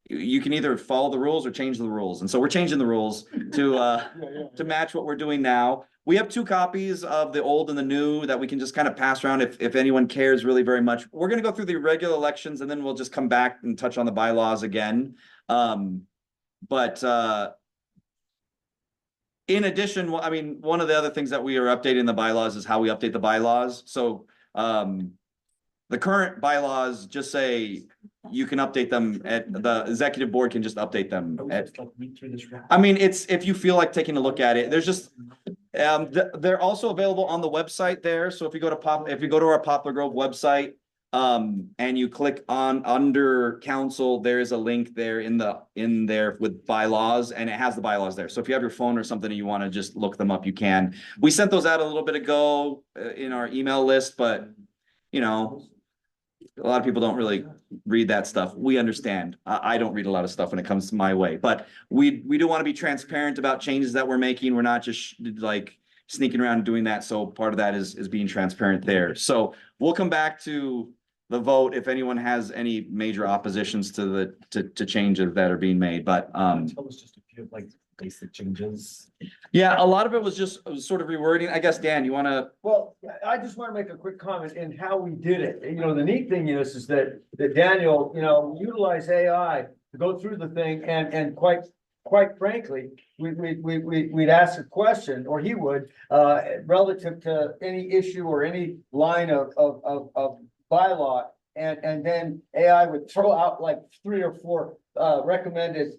you can either follow the rules or change the rules, and so we're changing the rules to match what we're doing now. We have 2 copies of the old and the new that we can just kind of pass around if anyone cares really very much. We're gonna go through the regular elections and then we'll just come back and touch on the bylaws again. In addition, I mean, one of the other things that we are updating the bylaws is how we update the bylaws. So the current bylaws just say you can update them at the executive board can just update them. I mean, it's if you feel like taking a look at it, there's just they're also available on the website there. So if you go to our Poplar Grove website, and you click on under council, there is a link there in there with bylaws, and it has the bylaws there. So if you have your phone or something and you want to just look them up, you can. We sent those out a little bit ago in our email list, but you know, a lot of people don't really read that stuff. We understand. I don't read a lot of stuff when it comes to my way, but we do want to be transparent about changes that we're making. We're not just like sneaking around and doing that. So part of that is being transparent there. So we'll come back to the vote if anyone has any major oppositions to changes that are being made, but Tell us just a few like basic changes. yeah, a lot of it was just sort of rewording. I guess, Dan, you want to? Well, I just want to make a quick comment in how we did it. You know, the neat thing is that Daniel, you know, utilized AI to go through the thing and quite frankly, we'd ask a question, or he would, relative to any issue or any line of bylaw, and then AI would throw out like 3 or 4 recommended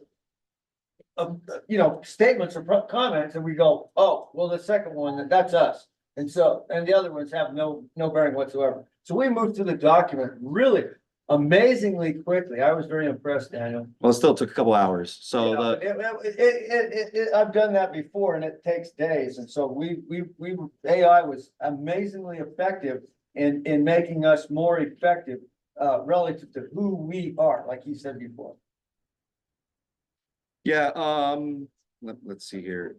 statements or comments, and we go, oh, well, the second one, that's us. And so, and the other ones have no bearing whatsoever. So we moved through the document really amazingly quickly. I was very impressed, Daniel. Well, it still took a couple hours. So I've done that before and it takes days. And so AI was amazingly effective in making us more effective relative to who we are, like he said before. yeah, let's see here.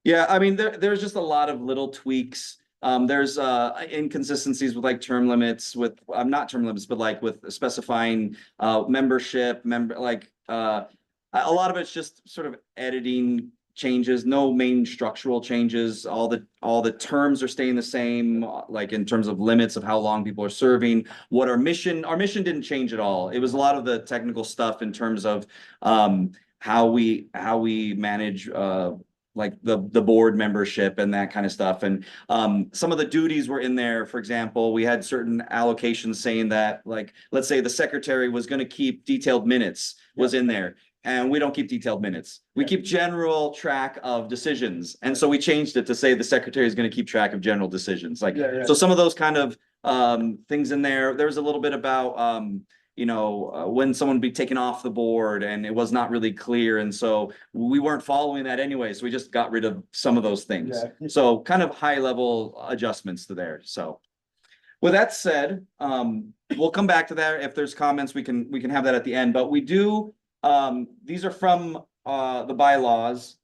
Yeah, I mean, there's just a lot of little tweaks. There's inconsistencies with like term limits not term limits, but like with specifying membership, a lot of it's just sort of editing changes, no main structural changes. All the terms are staying the same, like in terms of limits of how long people are serving. What our mission didn't change at all. It was a lot of the technical stuff in terms of how we manage like the board membership and that kind of stuff. And some of the duties were in there. For example, we had certain allocations saying that, like, let's say the secretary was going to keep detailed minutes was in there. And we don't keep detailed minutes. We keep general track of decisions. And so we changed it to say the secretary is going to keep track of general decisions. So some of those kind of things in there. There was a little bit about when someone would be taken off the board and it was not really clear. And so we weren't following that anyway. So we just got rid of some of those things. Yeah. So kind of high level adjustments to there. So with that said, we'll come back to that. If there's comments, we can have that at the end, but we do, these are from, the bylaws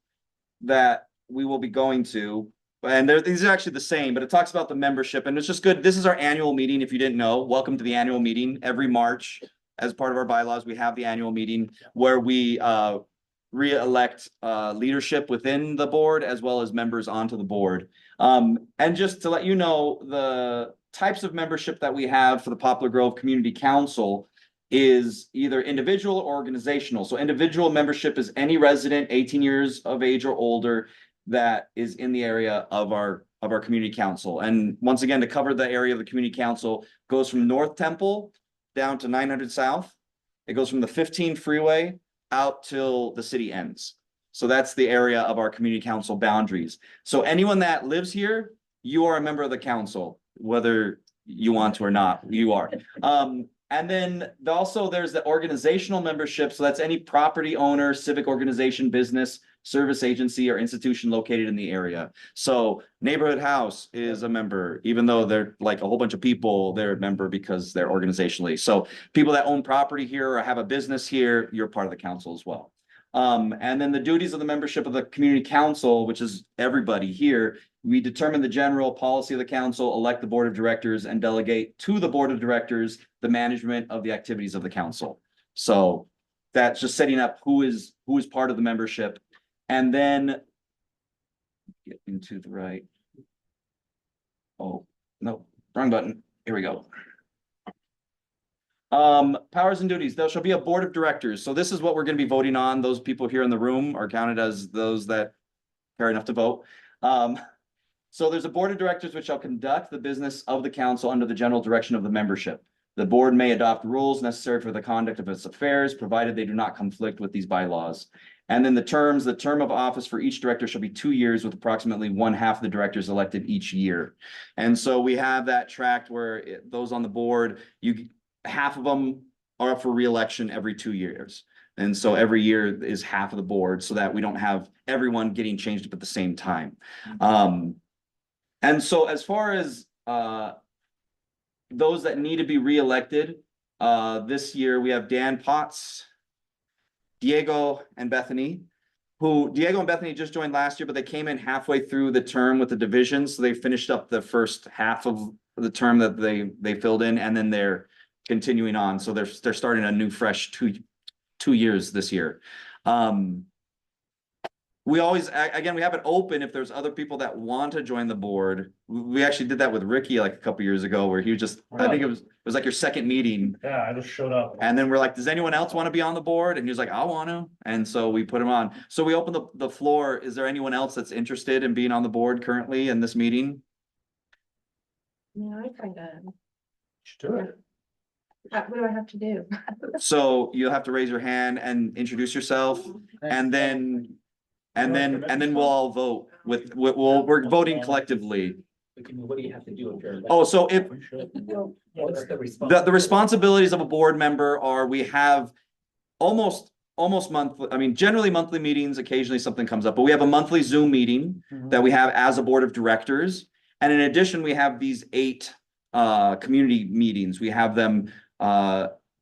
that we will be going to. And these are actually the same, but it talks about the membership and it's just good. This is our annual meeting. If you didn't know, welcome to the annual meeting. Every March, as part of our bylaws, we have the annual meeting where we re-elect leadership within the board as well as members onto the board. And just to let you know, the types of membership that we have for the Poplar Grove Community Council is either individual or organizational. So individual membership is any resident 18 years of age or older that is in the area of our community council. And once again, to cover the area of the community council goes from North Temple down to 900 South. It goes from the 15 freeway out till the city ends. So that's the area of our community council boundaries. So anyone that lives here, you are a member of the council, whether you want to or not, you are. And then also there's the organizational membership. So that's any property owner, civic organization, business, service agency, or institution located in the area. So Neighborhood House is a member, even though they're like a whole bunch of people, they're a member because they're organizationally. So people that own property here or have a business here, you're part of the council as well. And then the duties of the membership of the community council, which is everybody here, we determine the general policy of the council, elect the board of directors, and delegate to the board of directors the management of the activities of the council. So that's just setting up who is part of the membership. And then get into the right. Oh, no, wrong button. Here we go. Powers and duties. There shall be a board of directors. So this is what we're going to be voting on. Those people here in the room are counted as those that care enough to vote. So there's a board of directors which shall conduct the business of the council under the general direction of the membership. The board may adopt rules necessary for the conduct of its affairs, provided they do not conflict with these bylaws. And then the term of office for each director shall be 2 years, with approximately 1/2 of the directors elected each year. And so we have that tracked where those on the board, half of them are up for re-election every 2 years. And so every year is half of the board so that we don't have everyone getting changed up at the same time. And so as far as those that need to be re-elected, this year we have Dan Potts, Diego and Bethany, Diego and Bethany just joined last year, but they came in halfway through the term with the division. So they finished up the first half of the term that they filled in, and then they're continuing on. So they're starting a new fresh two years this year. We always, again, we have it open if there's other people that want to join the board. We actually did that with Ricky like a couple years ago, where he just, I think it was like your second meeting. Yeah, I just showed up. And then we're like, does anyone else want to be on the board? And he was like, I want to. And so we put him on. So we opened the floor. Is there anyone else that's interested in being on the board currently in this meeting? Yeah, I kind of. Do it. What do I have to do? So you'll have to raise your hand and introduce yourself, and then we'll all vote we're voting collectively. What do you have to do if you're? Oh, so if What's the responsibilities of a board member are, we have almost monthly, I mean, generally monthly meetings, occasionally something comes up, but we have a monthly Zoom meeting that we have as a board of directors. And in addition, we have these 8 community meetings. We have them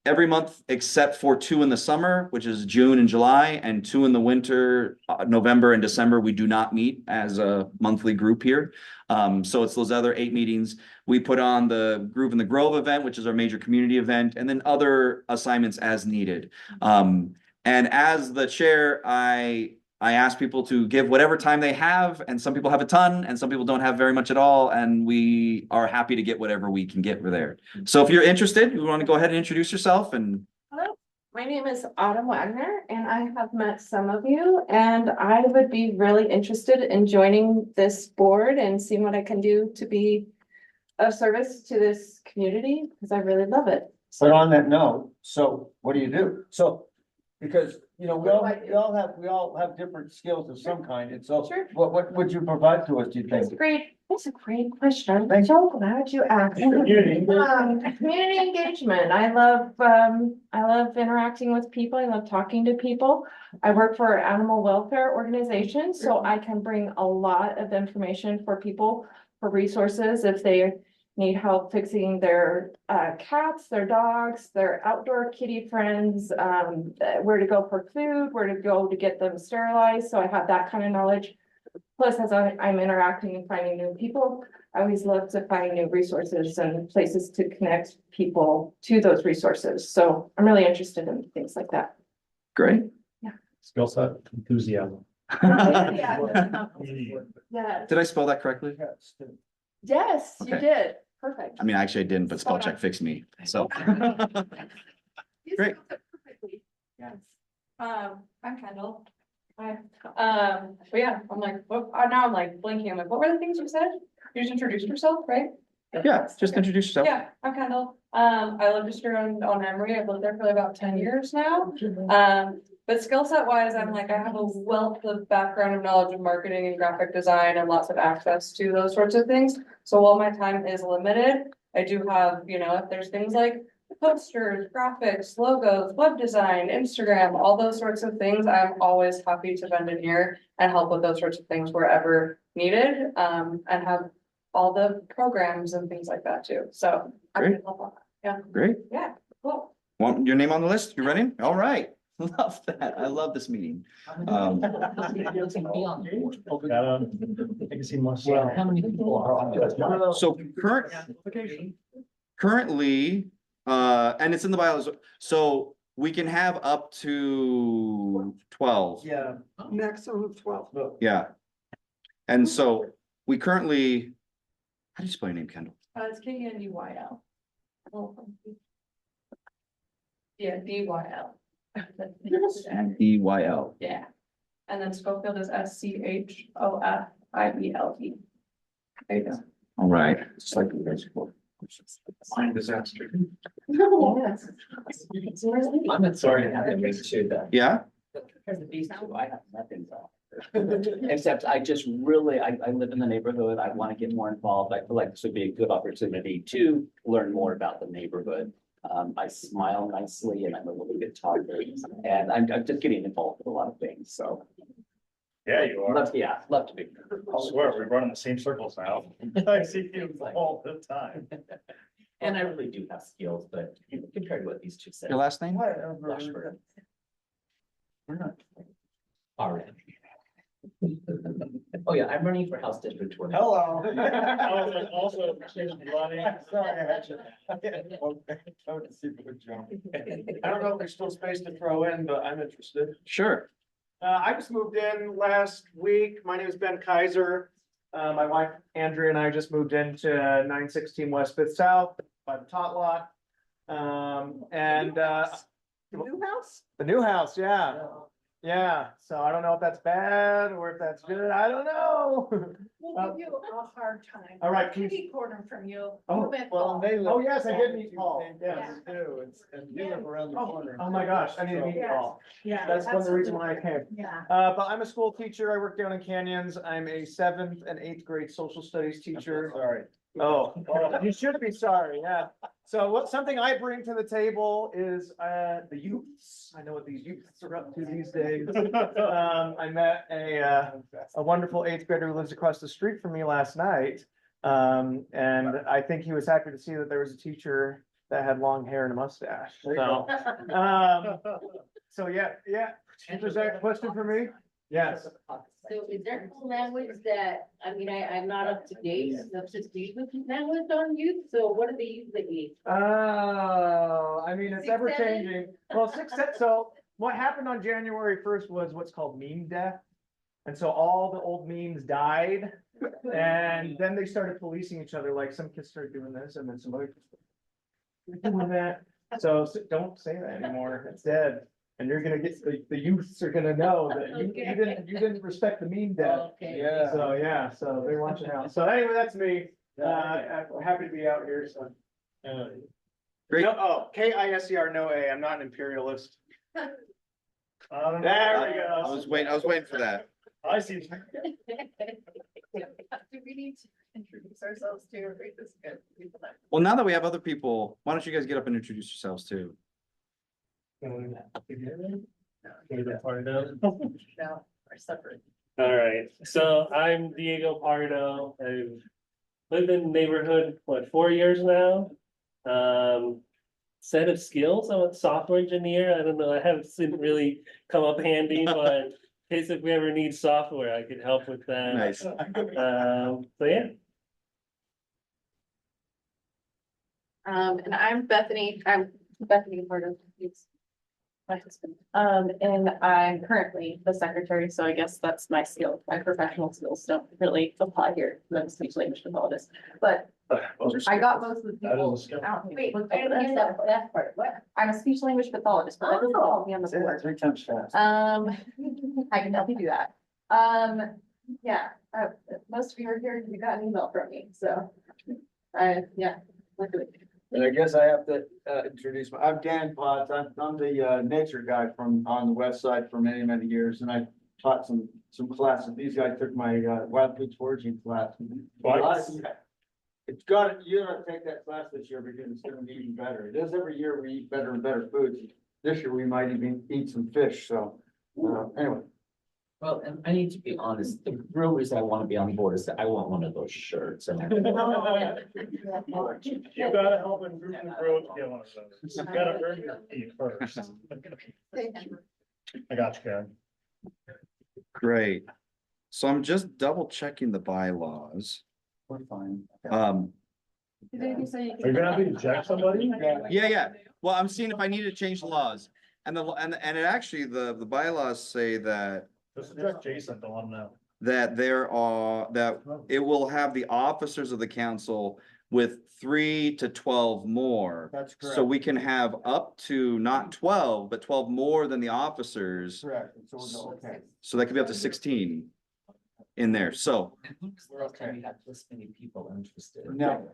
every month except for 2 in the summer, which is June and July, and 2 in the winter, November and December. We do not meet as a monthly group here. So it's those other 8 meetings. We put on the Groove in the Grove event, which is our major community event, and then other assignments as needed. And as the chair, I ask people to give whatever time they have, and some people have a ton, and some people don't have very much at all, and we are happy to get whatever we can get there. So if you're interested, you want to go ahead and introduce yourself. And hello, my name is Autumn Wagner, and I have met some of you, and I would be really interested in joining this board and seeing what I can do to be of service to this community, because I really love it. But on that note, so what do you do? So, because, you know, we all have different skills of some kind, and so Sure. what would you provide to us, do you That's think? great. That's a great question. I'm so glad you asked. Community engagement. I love interacting with people. I love talking to people. I work for an animal welfare organization, so I can bring a lot of information for people, for resources if they need help fixing their cats, their dogs, their outdoor kitty friends, where to go for food, where to go to get them sterilized. So I have that kind of knowledge. Plus, as I'm interacting and finding new people, I always love to find new resources and places to connect people to those resources. So I'm really interested in things like that. Great. Skill set, enthusiasm. Yeah. Did I spell that correctly? Yes, you Okay. did. Perfect. I mean, actually I didn't, but spell check fixed me, so. Great. Yes. I'm Kendall. Hi. But yeah, I'm like, what, now I'm like blinking. I'm like, what were the things you said? You just introduced yourself, right? Yeah, just introduce yourself. Yeah, I'm Kendall. I live just here on Emory. I've lived there for about 10 years now. But skill set wise, I'm like, I have a wealth of background of knowledge of marketing and graphic design and lots of access to those sorts of things. So while my time is limited, I do have, if there's things like posters, graphics, logos, web design, Instagram, all those sorts of things, I'm always happy to bend an ear and help with those sorts of things wherever needed, and have all the programs and things like that too. So I can help on that. Yeah. Great. Yeah, cool. Want your name on the list? You ready? All right. Love that. I love this meeting. I can see more. How many people are on this? So currently, and it's in the bylaws, so we can have up to 12. Yeah. Maximum of 12. Yeah. And so we currently, how do you spell your name, Kendall? It's KNDYL. Yeah, DYL. DYL. Yeah. And then Schofield is SCHOFIELD. There you go. All right. It's like mine disaster. Yes. I'm sorry to have to make sure that. Yeah, Because of these two, I have nothing to. Except I just really, I live in the neighborhood. I want to get more involved. I feel like this would be a good opportunity to learn more about the neighborhood. I smile nicely and I'm a little bit talkative and I'm just getting involved with a lot of things, so. Yeah, you are. Love to be. I swear, we run in the same circles now. I see you all the time. And I really do have skills, but compared to what these two said. your last name? Washburn. We're not. All right. Oh, yeah, I'm running for House District 20. Hello. Also, running. I don't know if there's still space to throw in, but I'm interested. Sure. I just moved in last week. My name is Ben Kaiser. My wife Andrea and I just moved into 916 West Fifth South by the tot lot. The new house? The new house, yeah. Yeah, so I don't know if that's bad or if that's good. I don't know. We'll give you a hard time. All right, can you- Kitty corner from you. Oh, You met Well, Paul. they live. Oh, yes, I did meet Paul. Yes, they do. And you live around the corner. Oh my gosh, I need to meet Yes. Paul. Yeah. That's one of the reasons why I came. Yeah. But I'm a school teacher. I work down in Canyons. I'm a 7th and 8th grade social studies teacher. Sorry. Oh, you should be sorry, yeah. So something I bring to the table is the youths. I know what these youths are up to these days. I met a wonderful 8th grader who lives across the street from me last night. And I think he was happy to see that there was a teacher that had long hair and a mustache. So yeah. Is there a question for me? Yes. So is there some language that, I mean, I'm not up to date with the language on youth, so what do they usually? Oh, I mean, it's 6, ever 7? changing. Well, 6, 7, so what happened on January 1st was what's called meme death. And so all the old memes died. And then they started policing each other, like some kids started doing this and then some other kids started doing that. So don't say that anymore. It's dead. And you're gonna get, the youths are gonna know that you didn't respect the meme death. Okay. Yeah. So they're watching out. So anyway, that's me. I'm happy to be out here, so. Great. No, oh, KISER, no A. I'm not an imperialist. There we go. I was waiting for that. I see. Do we need to introduce ourselves to, or read this good. Well, now that we have other people, why don't you guys get up and introduce yourselves too? No, or separate. All right, so I'm Diego Pardo. I've lived in the neighborhood, what, 4 years now? Set of skills, I'm a software engineer. I don't know, I haven't seen really come up handy, but in case if we ever need software, I could help with that. Nice. So yeah. And I'm Bethany Pardo, he's my husband. And I'm currently the secretary, so I guess that's my skill. My professional skills don't really apply here. I'm a speech language pathologist, but I got most of the people. Wait, I didn't hear that part. What? I'm a speech language pathologist, but that doesn't call me on the Say that board. 3 times fast. I can help you do that. Yeah, most of you are here, you got an email from me, so. Yeah. Luckily. And I guess I have to introduce, I'm Dan Potts, I'm the nature guy from on the west side for many, many years, and I taught some classes. These guys took my wild foods foraging class. It's you gotta take that class this year because it's gonna be even better. It is every year we eat better and better foods. This year we might even eat some fish, so anyway. Well, and I need to be honest, the real reason I want to be on board is that I want one of those shirts and. You gotta help in group and growth, get one of those. You gotta earn your feet first. I got you, Karen. Great. So I'm just double checking the bylaws. We're fine. Um, Are you gonna have to eject somebody? yeah. Well, I'm seeing if I need to change the laws. And it actually, the bylaws say that Just eject Jason, to let him know. that it will have the officers of the council with 3 to 12 more. That's correct. So we can have up to not 12, but 12 more than the officers. Correct. So okay. So that could be up to 16 in there. So We're okay. We have this many people interested. No.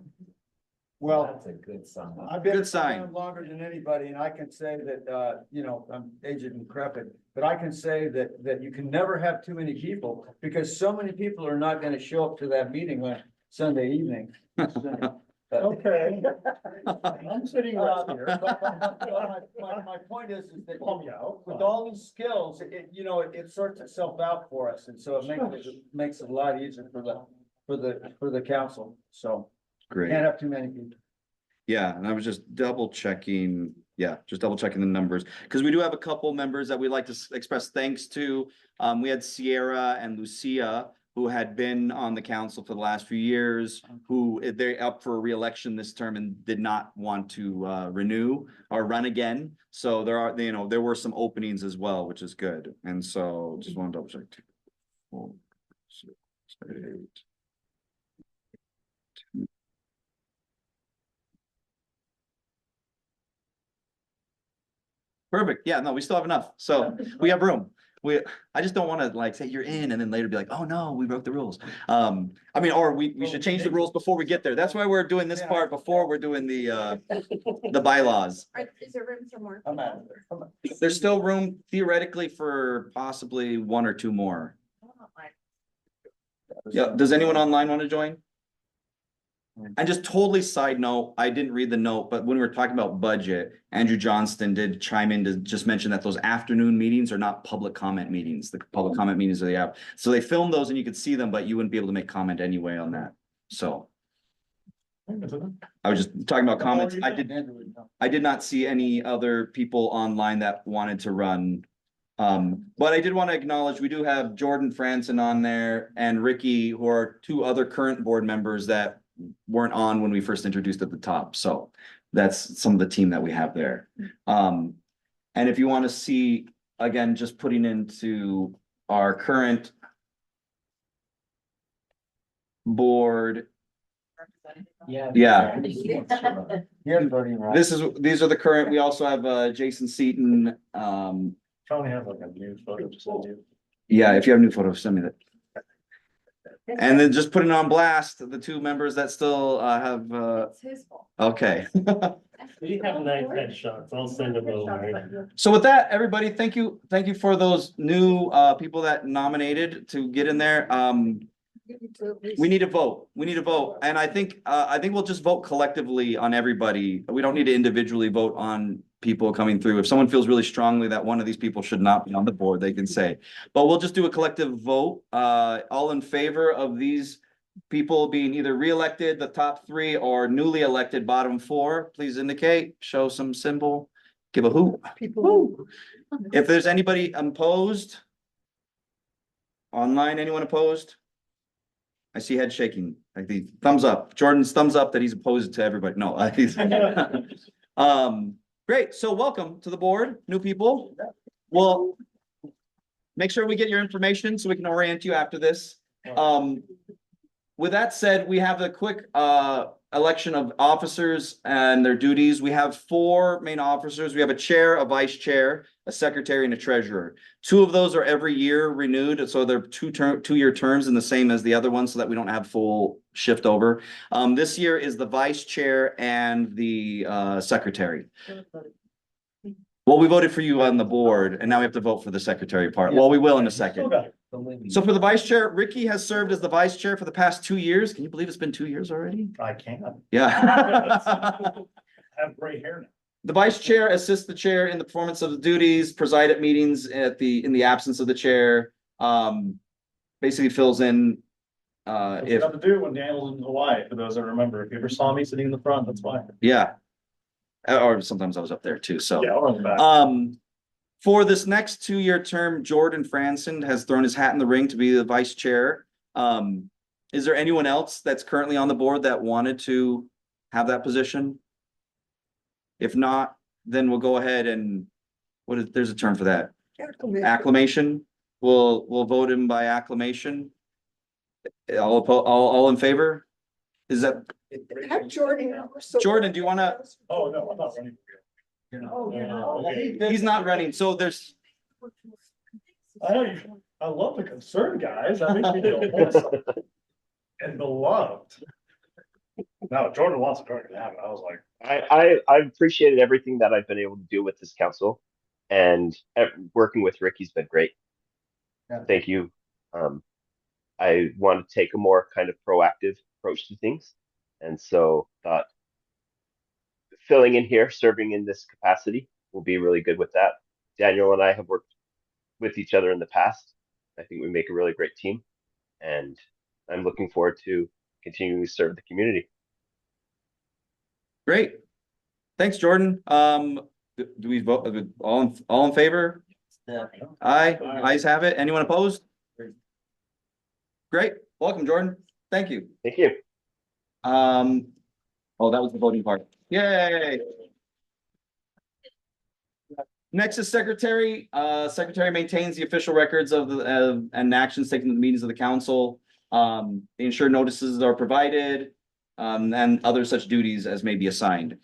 Well, That's a good sign. I've been Good sign. around longer than anybody, and I can say that, I'm aged and decrepit, but I can say that you can never have too many people because so many people are not gonna show up to that meeting on Sunday evening. Okay. I'm sitting right here. My point is that with all these skills, it sorts itself out for us, and so it makes it a lot easier for the council, so. great. Can't have too many people. Yeah, and I was just double checking, the numbers, because we do have a couple members that we'd like to express thanks to. We had Sierra and Lucia, who had been on the council for the last few years, who they're up for re-election this term and did not want to renew or run again. So there were some openings as well, which is good. And so just want to double check. 2, 4, 6, 8. Perfect. Yeah, no, we still have enough. So we have room. I just don't want to like say you're in and then later be like, oh no, we broke the rules. Or we should change the rules before we get there. That's why we're doing this part before we're doing the bylaws. Is there room for more? I'm out of there. There's still room theoretically for possibly 1 or 2 more. Yeah, does anyone online want to join? And just totally side note, I didn't read the note, but when we were talking about budget, Andrew Johnston did chime in to just mention that those afternoon meetings are not public comment meetings. The public comment meetings that they have. So they film those and you could see them, but you wouldn't be able to make comment anyway on that. So I was just talking about comments. I did not see any other people online that wanted to run. But I did want to acknowledge, we do have Jordan Franson on there and Ricky, who are 2 other current board members that weren't on when we first introduced at the top. So that's some of the team that we have there. And if you want to see, again, just putting into our current board. Yeah. These are the current, we also have Jason Seaton. Tony has like a new photo to send you. Yeah, if you have new photos, send me that. And then just putting on blast the 2 members that still have It's his fault. okay. We have nice headshots. I'll send them over. So with that, everybody, thank you for those new people that nominated to get in there. We need to vote. We need to vote. And I think we'll just vote collectively on everybody. We don't need to individually vote on people coming through. If someone feels really strongly that one of these people should not be on the board, they can say. But we'll just do a collective vote. All in favor of these people being either reelected, the top three, or newly elected bottom four, please indicate, show some symbol, give a hoot. Woo. If there's anybody opposed, online, anyone opposed? I see head shaking, like the thumbs up. Jordan's thumbs up that he's opposed to everybody. No, he's. Great. So welcome to the board, new people. Well, make sure we get your information so we can orient you after this. With that said, we have a quick election of officers and their duties. We have 4 main officers. We have a chair, a vice chair, a secretary, and a treasurer. 2 of those are every year renewed, so they're 2-year terms and the same as the other one, so that we don't have full shift over. This year is the vice chair and the secretary. Well, we voted for you on the board, and now we have to vote for the secretary part. Well, we will in a second. So for the vice chair, Ricky has served as the vice chair for the past 2 years. Can you believe it's been 2 years already? I can't. Yeah. I have gray hair now. The vice chair assists the chair in the performance of the duties, preside at meetings in the absence of the chair. Basically fills in. That's what I have to do when Daniel's in Hawaii, for those that remember. If you ever saw me sitting in the front, that's why. Yeah. Or sometimes I was up there too, so. Yeah, or in the back. For this next 2-year term, Jordan Franson has thrown his hat in the ring to be the vice chair. Is there anyone else that's currently on the board that wanted to have that position? If not, then we'll go ahead and, there's a term for that. Acclamation. We'll vote him by acclamation. All in favor? Is that? Have Jordan. Jordan, do you wanna? Oh, no, I'm not running. He's not running, so there's. I love the concern, guys. That makes me feel wholesome and beloved. Now, Jordan wants to have it. I was like, I've appreciated everything that I've been able to do with this council, and working with Ricky's been great. Yeah. Thank you. I want to take a more kind of proactive approach to things, and so thought filling in here, serving in this capacity will be really good with that. Daniel and I have worked with each other in the past. I think we make a really great team, and I'm looking forward to continuing to serve the community. Great. Thanks, Jordan. Do we vote all in favor? Aye. Ayes have it. Anyone opposed? Great. Welcome, Jordan. Thank you. Thank you. Oh, that was the voting part. Yay. Next is secretary. Secretary maintains the official records of the and actions taken in the meetings of the council. The ensured notices are provided, and other such duties as may be assigned.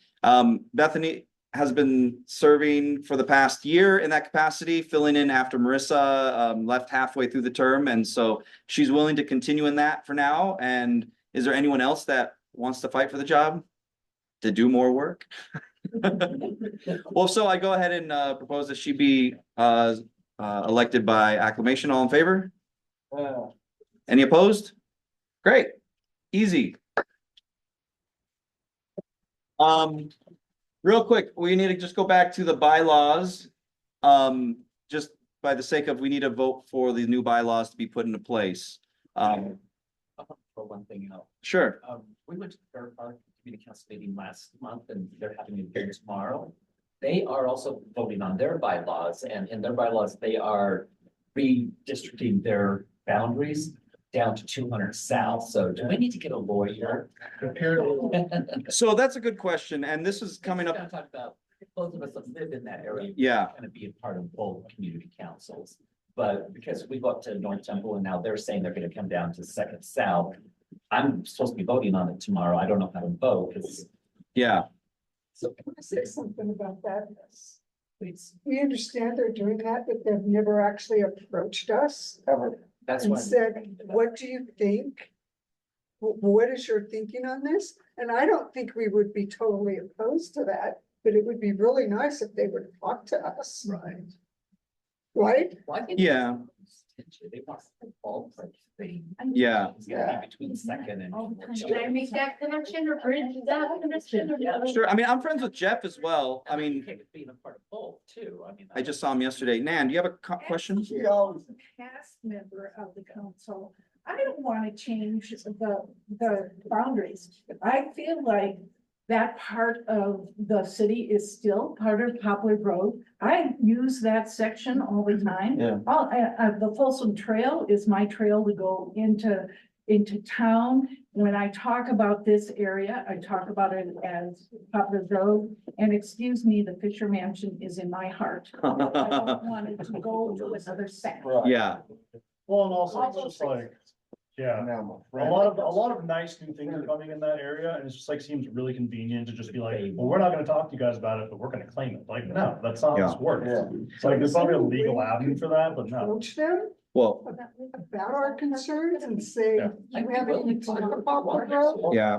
Bethany has been serving for the past year in that capacity, filling in after Marissa left halfway through the term, and so she's willing to continue in that for now. And is there anyone else that wants to fight for the job to do more work? Well, so I go ahead and propose that she be elected by acclamation. All in favor? Any opposed? Great, easy. Real quick, we need to just go back to the bylaws. Just by the sake of, we need to vote for the new bylaws to be put into place. For one thing out. Sure. We went to the Fair Park Community Council meeting last month, and they're having a hearing tomorrow. They are also voting on their bylaws, and in their bylaws, they are redistricting their boundaries down to 200 south. So do we need to get a lawyer? So that's a good question, and this is coming up. Talk about those of us that live in that area. Yeah. Kind of be a part of both community councils, but because we go up to North Temple and now they're saying they're going to come down to Second South. I'm supposed to be voting on it tomorrow. I don't know how to vote because. Yeah. So can I say something about that? Please. We understand they're doing that, but they've never actually approached us ever. That's and why. said, what do you think? What is your thinking on this? And I don't think we would be totally opposed to that, but it would be really nice if they would talk to us. Right. right? Yeah. They want bulk, like, Yeah. It's gonna be between Second and. Should I make that connection or bridge that connection? Sure. I mean, I'm friends with Jeff as well. I mean, Okay, being a part of both too, I mean. I just saw him yesterday. Nan, do you have a question? As a past member of the council, I don't want to change the boundaries. I feel like that part of the city is still part of Poplar Grove. I use that section all the time. Yeah. The Folsom Trail is my trail to go into town. When I talk about this area, I talk about it as Poplar Grove. And excuse me, the Fisher Mansion is in my heart. I don't want it to go to another section. Yeah. Well, and also it's just like, yeah, a lot of nice new things are coming in that area, and it's just like, seems really convenient to just be like, well, we're not gonna talk to you guys about it, but we're gonna claim it. Like, no, that's not how this works. It's like, there's probably a legal avenue for that, but no. Approach them Well, about our concerns and say, Yeah. do we have anything to talk about Poplar Grove? yeah.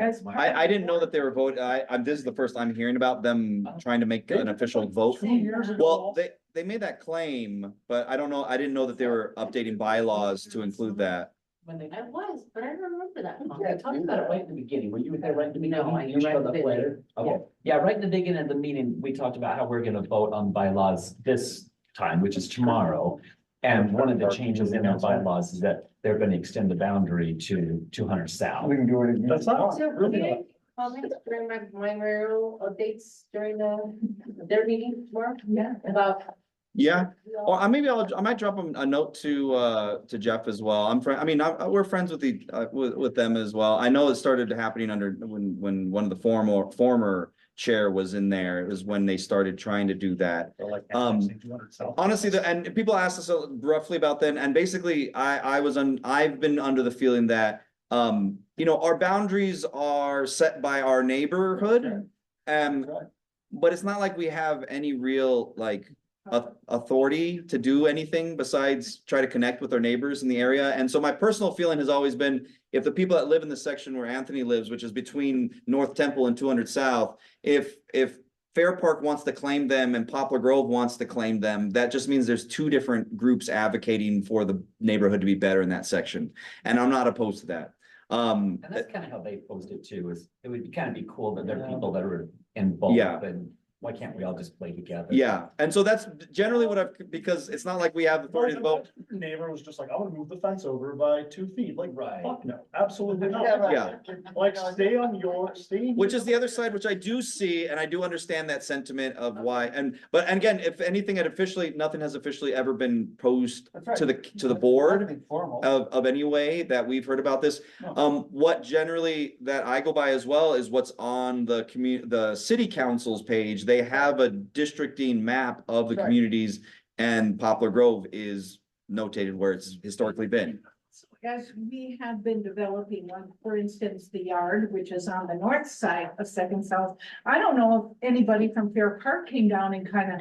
As I didn't know that they were voting. This is the first I'm hearing about them trying to make an official vote. 2 years ago. Well, they made that claim, but I don't know. I didn't know that they were updating bylaws to include that. When they, I was, but I don't remember that. We talked about it right in the beginning. Were you there right in the beginning? No, I- You showed up right later? Okay, yeah, right in the beginning of the meeting, we talked about how we're gonna vote on bylaws this time, which is tomorrow. And one of the changes in our bylaws is that they're gonna extend the boundary to 200 South. We can do it again. That's not So, really. okay, comments during my rural updates during their meeting tomorrow? Yeah. About. Yeah. Or I might drop them a note to Jeff as well. We're friends with with them as well. I know it started happening under when one of the former chair was in there. It was when they started trying to do that. Honestly, and people asked us roughly about then, and basically I've been under the feeling that our boundaries are set by our neighborhood. But it's not like we have any real authority to do anything besides try to connect with our neighbors in the area. And so my personal feeling has always been, if the people that live in the section where Anthony lives, which is between North Temple and 200 South, if Fair Park wants to claim them and Poplar Grove wants to claim them, that just means there's two different groups advocating for the neighborhood to be better in that section. And I'm not opposed to that. And that's kind of how they posed it too, is it would kind of be cool that there are people that are involved. Yeah. And why can't we all just play together? Yeah, and so that's generally because it's not like we have authority to vote. Neighbor was just like, I wanna move the fence over by 2 feet, like, Right. fuck no, absolutely not. Yeah. Like, stay on your. Which is the other side, which I do see, and I do understand that sentiment of why, but again, if anything nothing has officially ever been posed to the board Nothing formal. of any way that we've heard about this. What generally that I go by as well is what's on the city council's page. They have a districting map of the communities, and Poplar Grove is notated where it's historically been. As we have been developing one, for instance, the yard, which is on the north side of Second South. I don't know if anybody from Fair Park came down and kind of,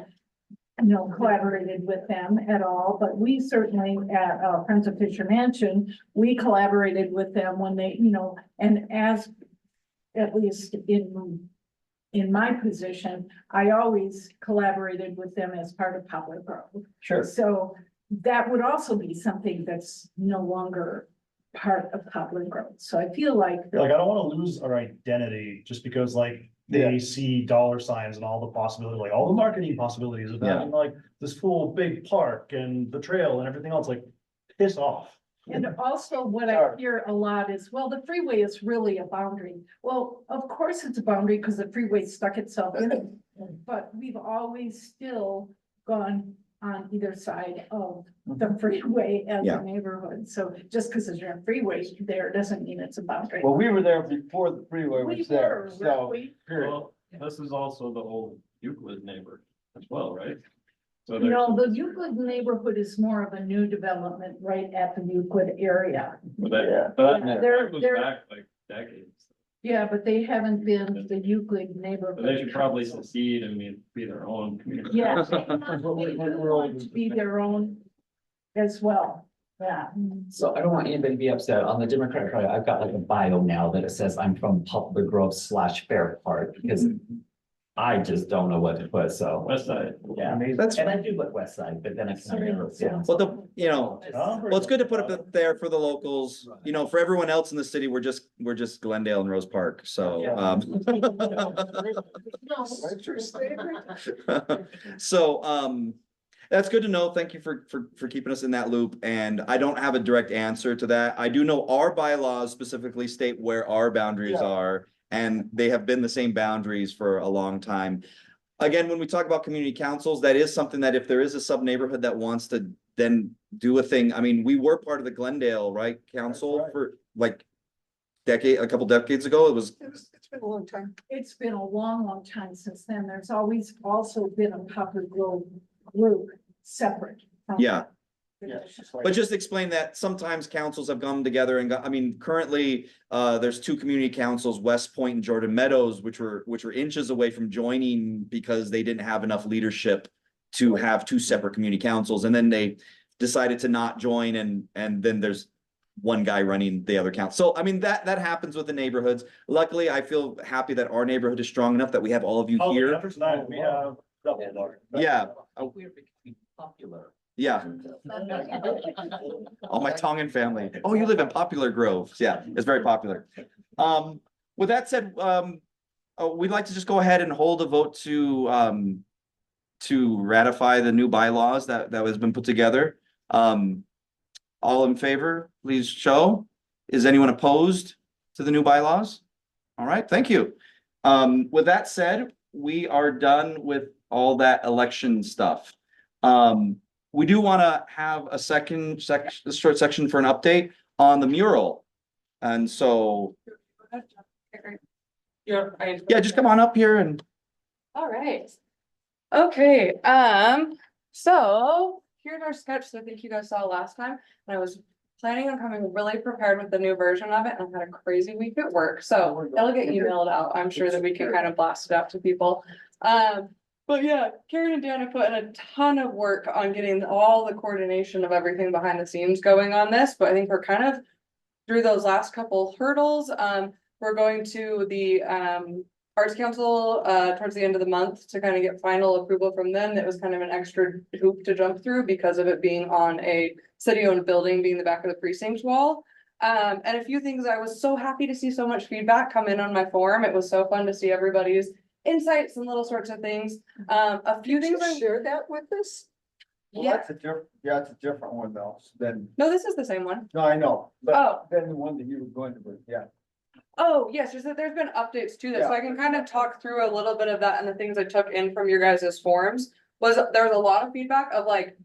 collaborated with them at all, but we certainly at Friends of Fisher Mansion, we collaborated with them when they, and as at least in my position, I always collaborated with them as part of Poplar Grove. Sure. So that would also be something that's no longer part of Poplar Grove. So I feel like. Like, I don't wanna lose our identity just because they see dollar signs and all the possibilities, like all the marketing possibilities of having this full big park and the trail and everything else, like, piss off. And also what I hear a lot is, well, the freeway is really a boundary. Well, of course it's a boundary because the freeway stuck itself in it. But we've always still gone on either side of the freeway as a neighborhood. So just because there's a freeway there doesn't mean it's a boundary. Well, we were there before the freeway We was there, were, so. weren't we? period. Well, this is also the old Euclid neighbor as well, right? So No, the Euclid neighborhood is more of a new development right at the Euclid area. That They're- goes they're- back like decades. Yeah, but they haven't been the Euclid But neighborhood. they should probably succeed and be their own community. Yeah, they want to be their own as well, yeah. So I don't want anybody to be upset. On the Democratic Party, I've got like a bio now that it says I'm from Poplar Grove /Fair Park, because I just don't know what to put, so. West side. Yeah, That's and I do put west side, but then I kind of. Well, well, it's good to put it up there for the locals, for everyone else in the city, we're just Glendale and Rose Park, so, so, that's good to know. Thank you for keeping us in that loop, and I don't have a direct answer to that. I do know our bylaws specifically state where our boundaries are, and they have been the same boundaries for a long time. Again, when we talk about community councils, that is something that if there is a sub neighborhood that wants to then do a thing, I mean, we were part of the Glendale, right, council for like a couple decades ago. It's been a long time. It's been a long, long time since then. There's always also been a Poplar Grove group separate. from- Yeah. Yeah, it's just like- But just explain that sometimes councils have come together and got, I mean, currently, there's two community councils, West Point and Jordan Meadows, which were inches away from joining because they didn't have enough leadership to have two separate community councils, and then they decided to not join, and then there's one guy running the other council. So, I mean, that happens with the neighborhoods. Luckily, I feel happy that our neighborhood is strong enough that we have all of you Oh, here. after tonight, we have double large. Yeah. We're between popular. Yeah. All my Tongan family. Oh, you live in Poplar Grove. Yeah, it's very popular. With that said, we'd like to just go ahead and hold a vote to ratify the new bylaws that has been put together. All in favor, please show. Is anyone opposed to the new bylaws? All right, thank you. With that said, we are done with all that election stuff. We do want to have a short section for an update on the mural. And so, yeah, just come on up here and. All right. Okay, so here's our sketch that I think you guys saw last time, and I was planning on coming really prepared with the new version of it, and I had a crazy week at work, so it'll get emailed out. I'm sure that we can kind of blast it out to people. But yeah, Karen and Dan have put in a ton of work on getting all the coordination of everything behind the scenes going on this, but I think we're kind of through those last couple hurdles. We're going to the Arts Council towards the end of the month to kind of get final approval from them. That was kind of an extra hoop to jump through because of it being on a city-owned building, being the back of the precinct wall. And a few things, I was so happy to see so much feedback come in on my forum. It was so fun to see everybody's insights and little sorts of things. A few things I shared that with us? Well, Yeah. that's a different one though, than, No, this is the same one. no, I know, Oh. but then the one that you were going to, bring, yeah. Oh, yes, just that there's been updates to this, so I can kind of talk through a little bit of that and the things I took in from your guys' forums. There was a lot of feedback of like,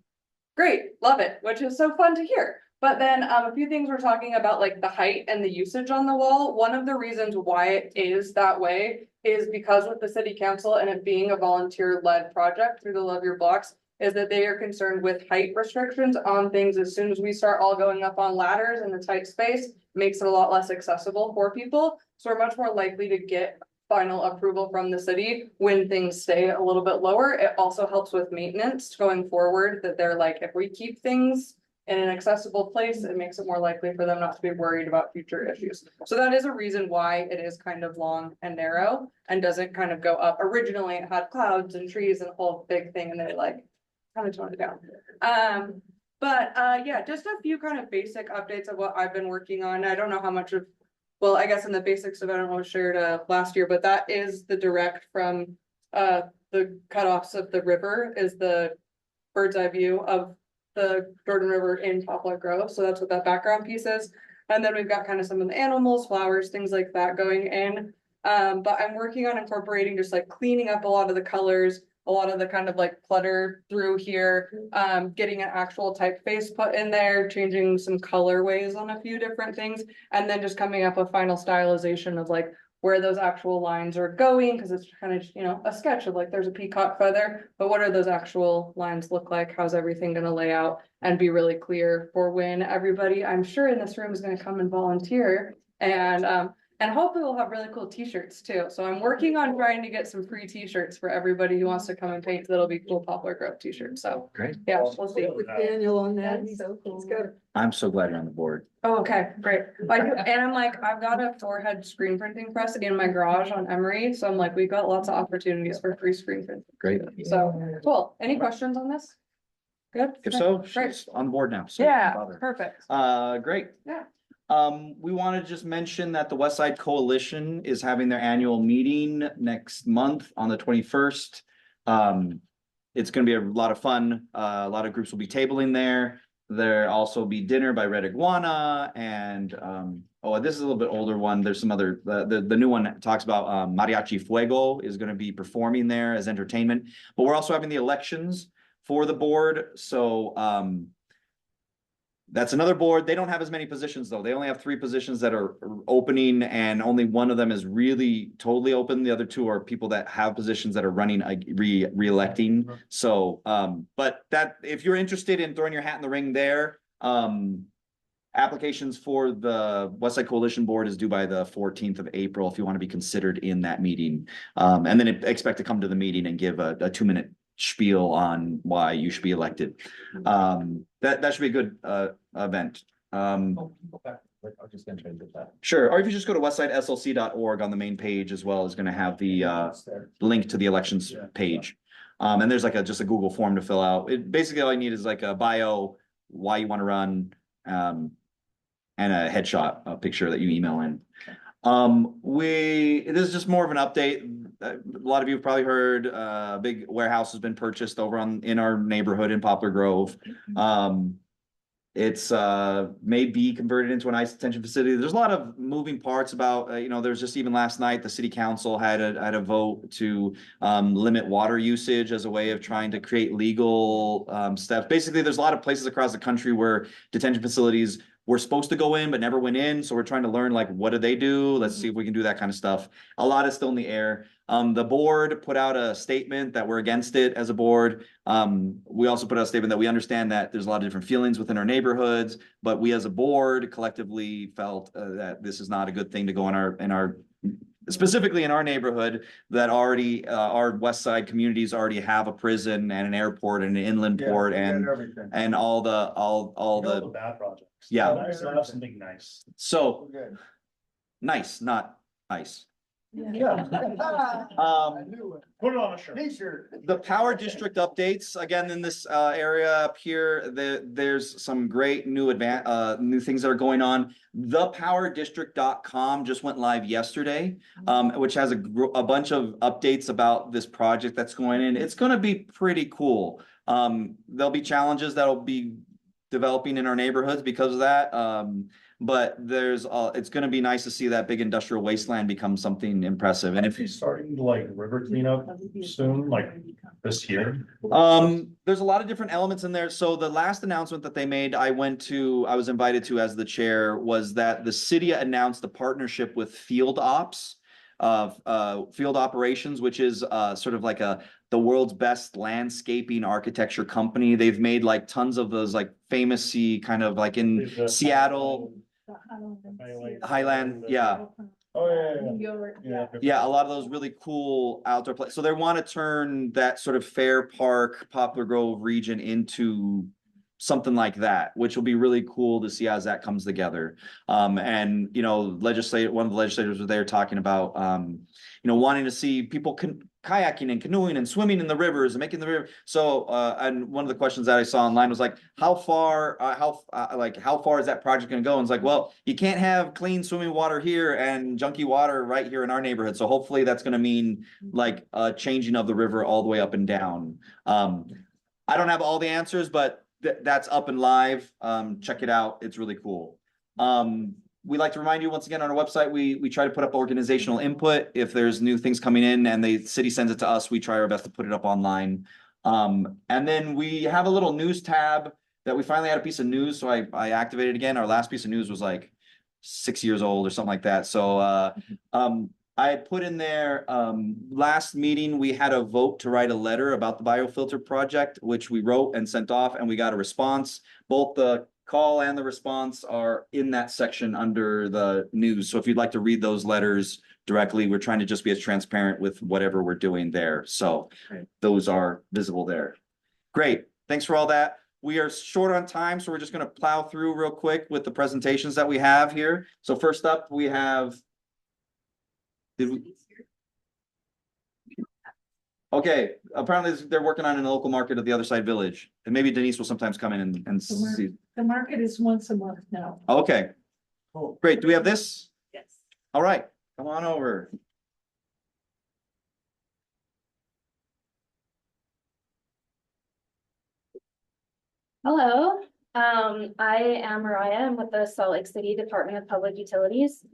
great, love it, which is so fun to hear. But then a few things we're talking about, like the height and the usage on the wall. One of the reasons why it is that way is because with the city council and it being a volunteer-led project through the Love Your Blocks, is that they are concerned with height restrictions on things. As soon as we start all going up on ladders in the tight space, makes it a lot less accessible for people. So we're much more likely to get final approval from the city when things stay a little bit lower. It also helps with maintenance going forward, that they're like, if we keep things in an accessible place, it makes it more likely for them not to be worried about future issues. So that is a reason why it is kind of long and narrow and doesn't kind of go up. Originally, it had clouds and trees and a whole big thing, and they like kind of toned it down. But yeah, just a few kind of basic updates of what I've been working on. I don't know how much of, well, I guess in the basics of it, I don't know, shared last year, but that is the direct from the cutoffs of the river is the bird's eye view of the Jordan River in Poplar Grove. So that's what that background piece is. And then we've got kind of some of the animals, flowers, things like that going in. But I'm working on incorporating just like cleaning up a lot of the colors, a lot of the kind of like clutter through here, getting an actual typeface put in there, changing some colorways on a few different things, and then just coming up with final stylization of like where those actual lines are going, because it's kind of, you know, a sketch of like there's a peacock feather, but what are those actual lines look like? How's everything going to lay out and be really clear for when everybody, I'm sure in this room, is going to come and volunteer and And hopefully we'll have really cool t-shirts too. So I'm working on trying to get some free t-shirts for everybody who wants to come and paint. That'll be cool Poplar Grove t-shirts. So Great. yeah, we'll see. Daniel on that. He's so cool. I'm so glad you're on the board. Oh, okay, great. Like, and I'm like, I've got a four-head screen printing press in my garage on Emery. So I'm like, we've got lots of opportunities for free screen printing. Great. So cool. Any questions on this? Good. If so, Great. she's on board now. So Yeah, bother. perfect. Great. Yeah. We want to just mention that the West Side Coalition is having their annual meeting next month on the 21st. It's going to be a lot of fun. A lot of groups will be tabling there. There also be dinner by Red Iguana and this is a little bit older one. There's some other the new one talks about Mariachi Fuego is going to be performing there as entertainment. But we're also having the elections for the board. So that's another board. They don't have as many positions though. They only have 3 positions that are opening and only one of them is really totally open. The other 2 are people that have positions that are running re-electing. So, but that if you're interested in throwing your hat in the ring there, applications for the West Side Coalition Board is due by the 14th of April if you want to be considered in that meeting. And then expect to come to the meeting and give a 2-minute spiel on why you should be elected. That should be a good event. I'll just enter into that. Sure, or if you just go to westsideslc.org on the main page as well is going to have the link to the elections page. And there's like just a Google form to fill out. It basically all you need is like a bio, why you want to run, and a headshot, a picture that you email in. This is just more of an update. A lot of you have probably heard a big warehouse has been purchased over in our neighborhood in Poplar Grove. It's may be converted into an ICE detention facility. There's a lot of moving parts about, there's just even last night, the city council had a vote to limit water usage as a way of trying to create legal steps. Basically, there's a lot of places across the country where detention facilities were supposed to go in, but never went in. So we're trying to learn, like, what do they do? Let's see if we can do that kind of stuff. A lot is still in the air. The board put out a statement that we're against it as a board. We also put out a statement that we understand that there's a lot of different feelings within our neighborhoods, but we as a board collectively felt that this is not a good thing to go in our specifically in our neighborhood that already our west side communities already have a prison and an airport and an inland port and all the bad projects. Yeah. Nice, have something nice. So nice, not ice. Yeah. Put it on a shirt. The power district updates, again, in this area up here, there's some great new things that are going on. Thepowerdistrict.com just went live yesterday, which has a bunch of updates about this project that's going in. It's going to be pretty cool. There'll be challenges that'll be developing in our neighborhoods because of that. But it's going to be nice to see that big industrial wasteland become something impressive. And if he's starting to like river cleanup soon, like this year. There's a lot of different elements in there. So the last announcement that they made, I was invited to as the chair, was that the city announced a partnership with Field Ops, Field Operations, which is sort of like the world's best landscaping architecture company. They've made like tons of those like famous-y kind of like in Seattle, Highland, yeah. Oh Yeah, a lot of those really cool outdoor places. So they want to turn that sort of Fair Park, Poplar Grove region into something like that, which will be really cool to see as that comes together. And one of the legislators was there talking about wanting to see people kayaking and canoeing and swimming in the rivers and making the river. So and one of the questions that I saw online was like, how far is that project going to go? And it's like, well, you can't have clean swimming water here and junky water right here in our neighborhood. So hopefully that's going to mean like changing of the river all the way up and down. I don't have all the answers, but that's up and live. Check it out. It's really cool. We like to remind you once again on our website, we try to put up organizational input. If there's new things coming in and the city sends it to us, we try our best to put it up online. And then we have a little news tab that we finally had a piece of news. So I activated again. Our last piece of news was like 6 years old or something like that. So I had put in there, last meeting, we had a vote to write a letter about the biofilter project, which we wrote and sent off, and we got a response. Both the call and the response are in that section under the news. So if you'd like to read those letters directly, we're trying to just be as transparent with whatever we're doing there. So those are visible there. Great. Thanks for all that. We are short on time, so we're just going to plow through real quick with the presentations that we have here. So first up, we have. Okay, apparently they're working on it in the local market at the other side village, and maybe Denise will sometimes come in and see. The market is once a month now. Okay, great. Do we have this? Yes. All right, come on over. Hello, I am Mariah. I'm with the Salt Lake City Department of Public Utilities.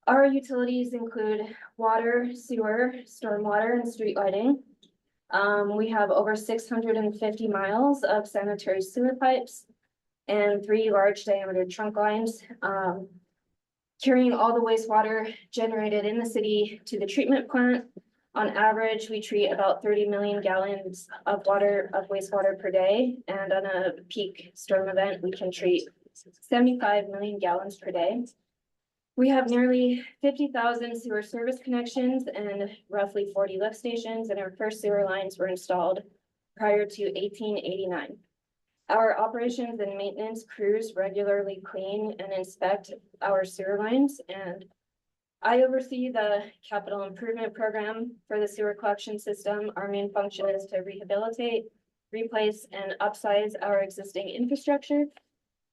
Our utilities include water, sewer, stormwater, and street lighting. We have over 650 miles of sanitary sewer pipes and 3 large diameter trunk lines, carrying all the wastewater generated in the city to the treatment plant. On average, we treat about 30 million gallons of wastewater per day. And on a peak storm event, we can treat 75 million gallons per day. We have nearly 50,000 sewer service connections and roughly 40 lift stations, and our first sewer lines were installed prior to 1889. Our operations and maintenance crews regularly clean and inspect our sewer lines, and I oversee the capital improvement program for the sewer collection system. Our main function is to rehabilitate, replace, and upsize our existing infrastructure.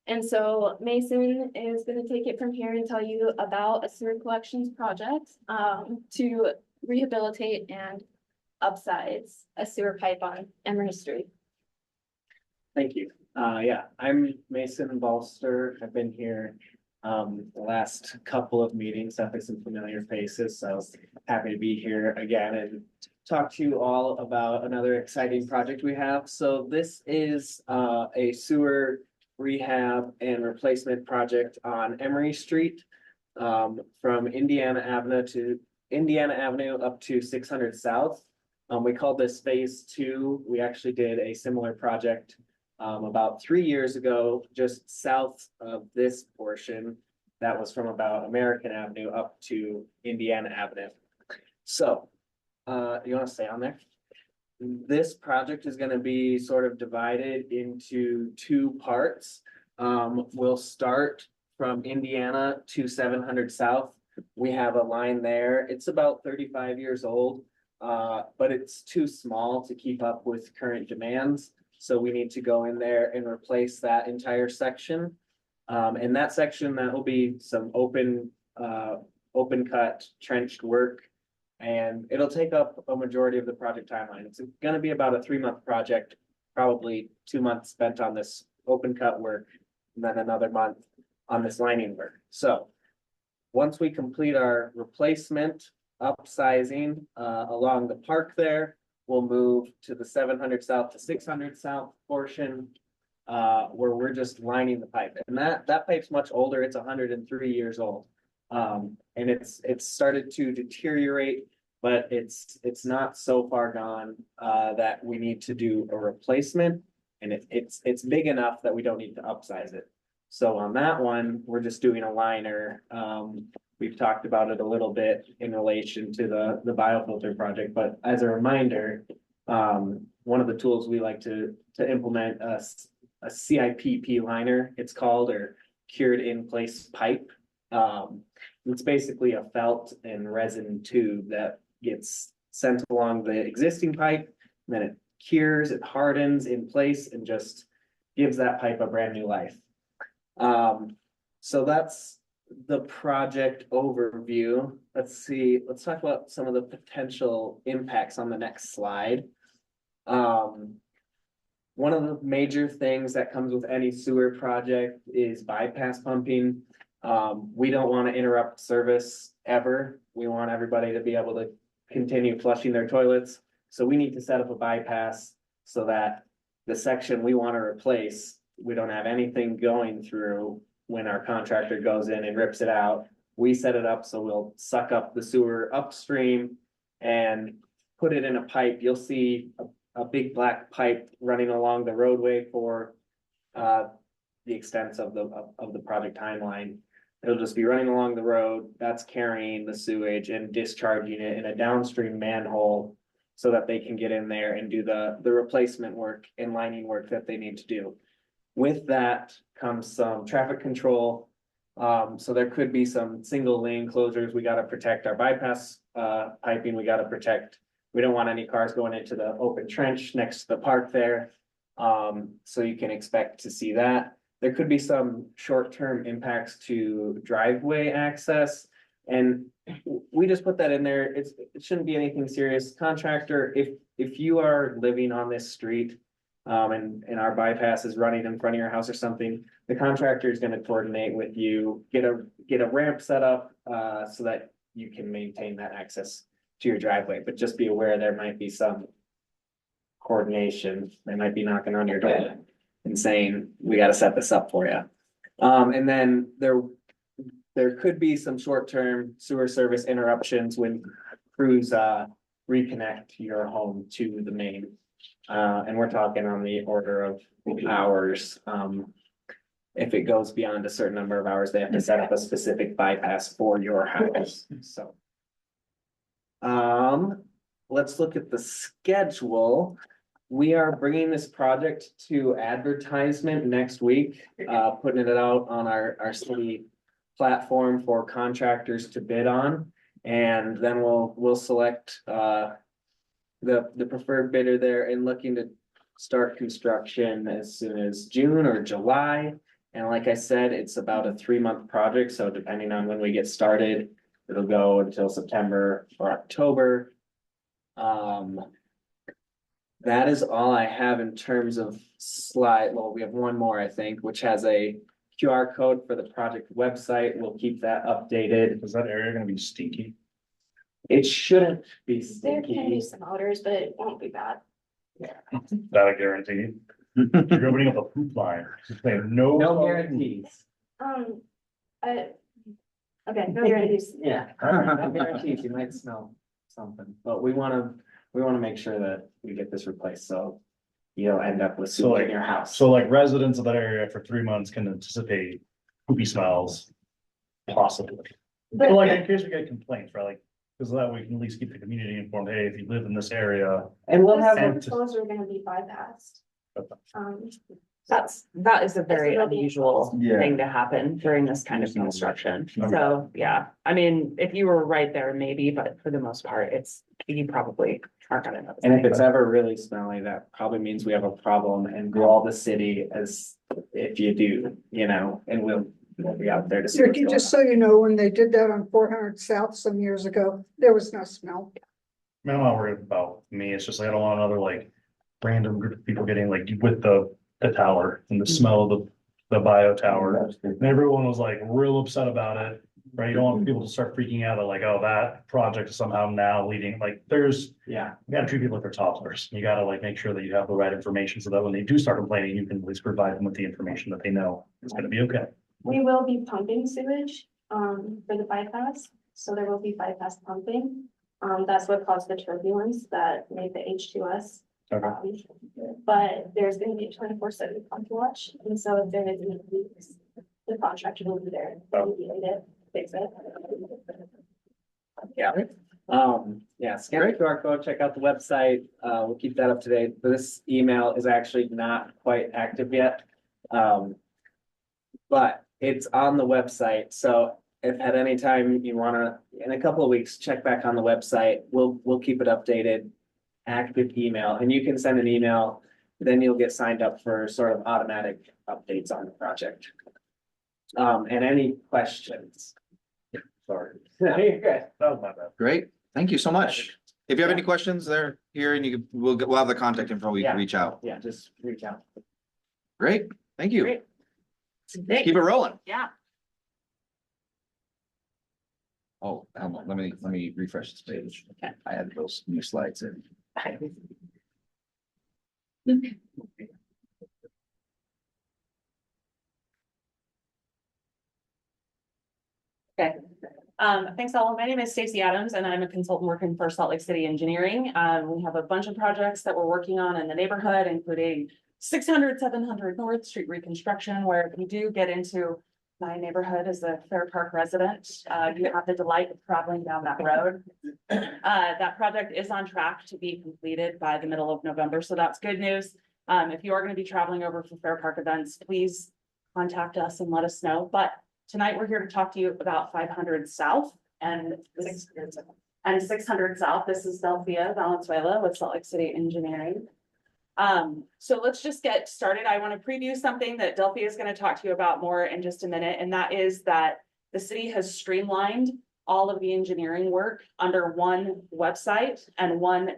And so Mason is going to take it from here and tell you about a sewer collections project to rehabilitate and upsize a sewer pipe on Emory Street. Thank you. Yeah, I'm Mason Balster. I've been here the last couple of meetings, definitely some familiar faces, so happy to be here again and talk to you all about another exciting project we have. So this is a sewer rehab and replacement project on Emory Street, from Indiana Avenue up to 600 South. We called this phase 2. We actually did a similar project about 3 years ago, just south of this portion. That was from about American Avenue up to Indiana Avenue. So, you want to stay on there? This project is going to be sort of divided into 2 parts. We'll start from Indiana to 700 South. We have a line there. It's about 35 years old, but it's too small to keep up with current demands. So we need to go in there and replace that entire section. And that section, that will be some open cut trenched work. And it'll take up a majority of the project timeline. It's going to be about a 3-month project, probably 2 months spent on this open cut work, and then another month on this lining work. So once we complete our replacement upsizing along the park there, we'll move to the 700 South to 600 South portion, where we're just lining the pipe. And that pipe's much older. It's 103 years old. And it's started to deteriorate, but it's not so far gone that we need to do a replacement, and it's big enough that we don't need to upsize it. So on that one, we're just doing a liner. We've talked about it a little bit in relation to the biofilter project, but as a reminder, one of the tools we like to implement a CIPP liner, it's called, or cured in place pipe. It's basically a felt and resin tube that gets sent along the existing pipe, and then it cures, it hardens in place, and just gives that pipe a brand new life. So that's the project overview. Let's talk about some of the potential impacts on the next slide. One of the major things that comes with any sewer project is bypass pumping. We don't want to interrupt service ever. We want everybody to be able to continue flushing their toilets. So we need to set up a bypass so that the section we want to replace, we don't have anything going through when our contractor goes in and rips it out. We set it up so we'll suck up the sewer upstream and put it in a pipe. You'll see a big black pipe running along the roadway for the extent of the project timeline. It'll just be running along the road, that's carrying the sewage and discharging it in a downstream manhole so that they can get in there and do the replacement work and lining work that they need to do. With that comes some traffic control. So there could be some single lane closures. We gotta protect our bypass piping, we gotta protect. We don't want any cars going into the open trench next to the park there. So you can expect to see that. There could be some short-term impacts to driveway access. And we just put that in there. It shouldn't be anything serious. Contractor, if you are living on this street, and our bypass is running in front of your house or something, the contractor is gonna coordinate with you, get a ramp set up, so that you can maintain that access to your driveway, but just be aware there might be some coordination. They might be knocking on your door and saying, we gotta set this up for you. And then there could be some short-term sewer service interruptions when crews reconnect your home to the main. And we're talking on the order of hours. If it goes beyond a certain number of hours, they have to set up a specific bypass for your house, so. Let's look at the schedule. We are bringing this project to advertisement next week, putting it out on our city platform for contractors to bid on. And then we'll select, the preferred bidder there and looking to start construction as soon as June or July. And like I said, it's about a 3-month project, so depending on when we get started, it'll go until September or October. That is all I have in terms of slide. Well, we have one more, I think, which has a QR code for the project website. We'll keep that updated. Is that area gonna be stinky? It shouldn't be There can be stinky. some odors, but it won't be bad. That I guarantee. You're opening up a poop line. They have no. No guarantees. Okay, no guarantees. Yeah, no guarantees. You might smell something, but we wanna make sure that we get this replaced, so you don't end up with So sewage like, in your house. so like residents of that area for 3 months can anticipate poopy smells. Possibly. But like in case we get complaints, right? Like, because that way we can at least keep the community informed, hey, if you live in this area. And we'll The have, sewage flows are gonna be bypassed. That is a very It's really unusual Yeah. thing to happen during this kind of construction. Okay. So, yeah, I mean, if you were right there, maybe, but for the most part, you probably aren't gonna notice. and if it's ever really smelly, that probably means we have a problem and call the city as if you do, and we'll be out there to see. what's Ricky, going just on. so you know, when they did that on 400 South some years ago, there was no smell. I'm not worried about me. It's just like I don't want another like random group of people getting like with the tower and the smell of the bio tower. And everyone was like real upset about it, right? You don't want people to start freaking out that like, oh, that project is somehow now leading, like there's, Yeah, you gotta treat people like they're toddlers. You gotta like make sure that you have the right information so that when they do start complaining, you can at least provide them with the information that they know it's gonna be okay. We will be pumping sewage, for the bypass, so there will be bypass pumping. That's what caused the turbulence that made the H2S. Okay. But there's gonna be a 24/7 pump watch, and so if there is any leaks, the contractor will be there, remediate it, fix it. Yeah, scan the QR code, check out the website, we'll keep that up to date. This email is actually not quite active yet. But it's on the website, so if at any time you wanna, in a couple of weeks, check back on the website, we'll keep it updated. Active email, and you can send an email, then you'll get signed up for sort of automatic updates on the project. And any questions? Sorry. You're good. That was my bad. Great, thank you so much. If you have any questions, they're here and we'll have the contact info, we can Yeah. reach out. Yeah, just reach out. Great, thank you. Great. Keep it rolling. Yeah. Oh, hold on, let me refresh this page. Okay. I had those new slides in. Okay. Thanks all. My name is Stacey Adams and I'm a consultant working for Salt Lake City Engineering. We have a bunch of projects that we're working on in the neighborhood, including 600, 700 North Street reconstruction, where we do get into my neighborhood as a Fair Park resident. You have the delight of traveling down that road. That project is on track to be completed by the middle of November, so that's good news. If you are going to be traveling over for Fair Park events, please contact us and let us know. But tonight we're here to talk to you about 500 South and 600 South. This is Delphia Valenzuela with Salt Lake City Engineering. So let's just get started. I want to preview something that Delphia is going to talk to you about more in just a minute, and that is that the city has streamlined all of the engineering work under one website and one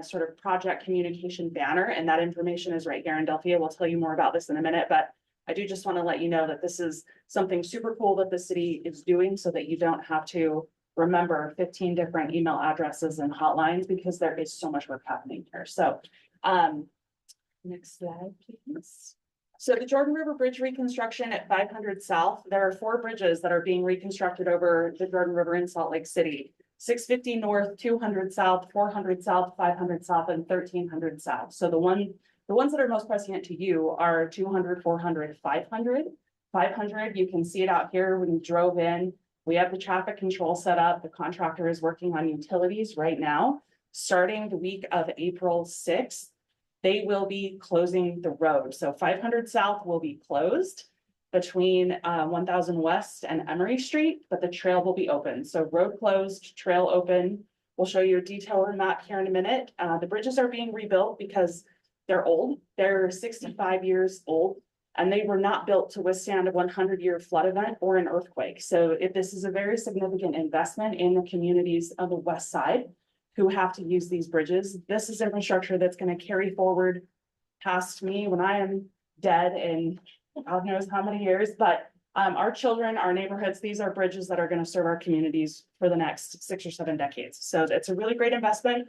sort of project communication banner, and that information is right here. And Delphia will tell you more about this in a minute, but I do just want to let you know that this is something super cool that the city is doing so that you don't have to remember 15 different email addresses and hotlines, because there is so much work happening here. So next slide, please. So the Jordan River Bridge reconstruction at 500 South, there are 4 bridges that are being reconstructed over the Jordan River in Salt Lake City. 650 North, 200 South, 400 South, 500 South, and 1300 South. So the ones that are most prescient to you are 200, 400, 500. 500, you can see it out here when you drove in. We have the traffic control set up. The contractor is working on utilities right now. Starting the week of April 6th, they will be closing the road. So 500 South will be closed between 1000 West and Emery Street, but the trail will be open. So road closed, trail open. We'll show you a detailed map here in a minute. The bridges are being rebuilt because they're old. They're 65 years old, and they were not built to withstand a 100-year flood event or an earthquake. So this is a very significant investment in the communities of the west side who have to use these bridges. This is infrastructure that's going to carry forward past me when I am dead in God knows how many years, but our children, our neighborhoods, these are bridges that are going to serve our communities for the next 6 or 7 decades. So it's a really great investment.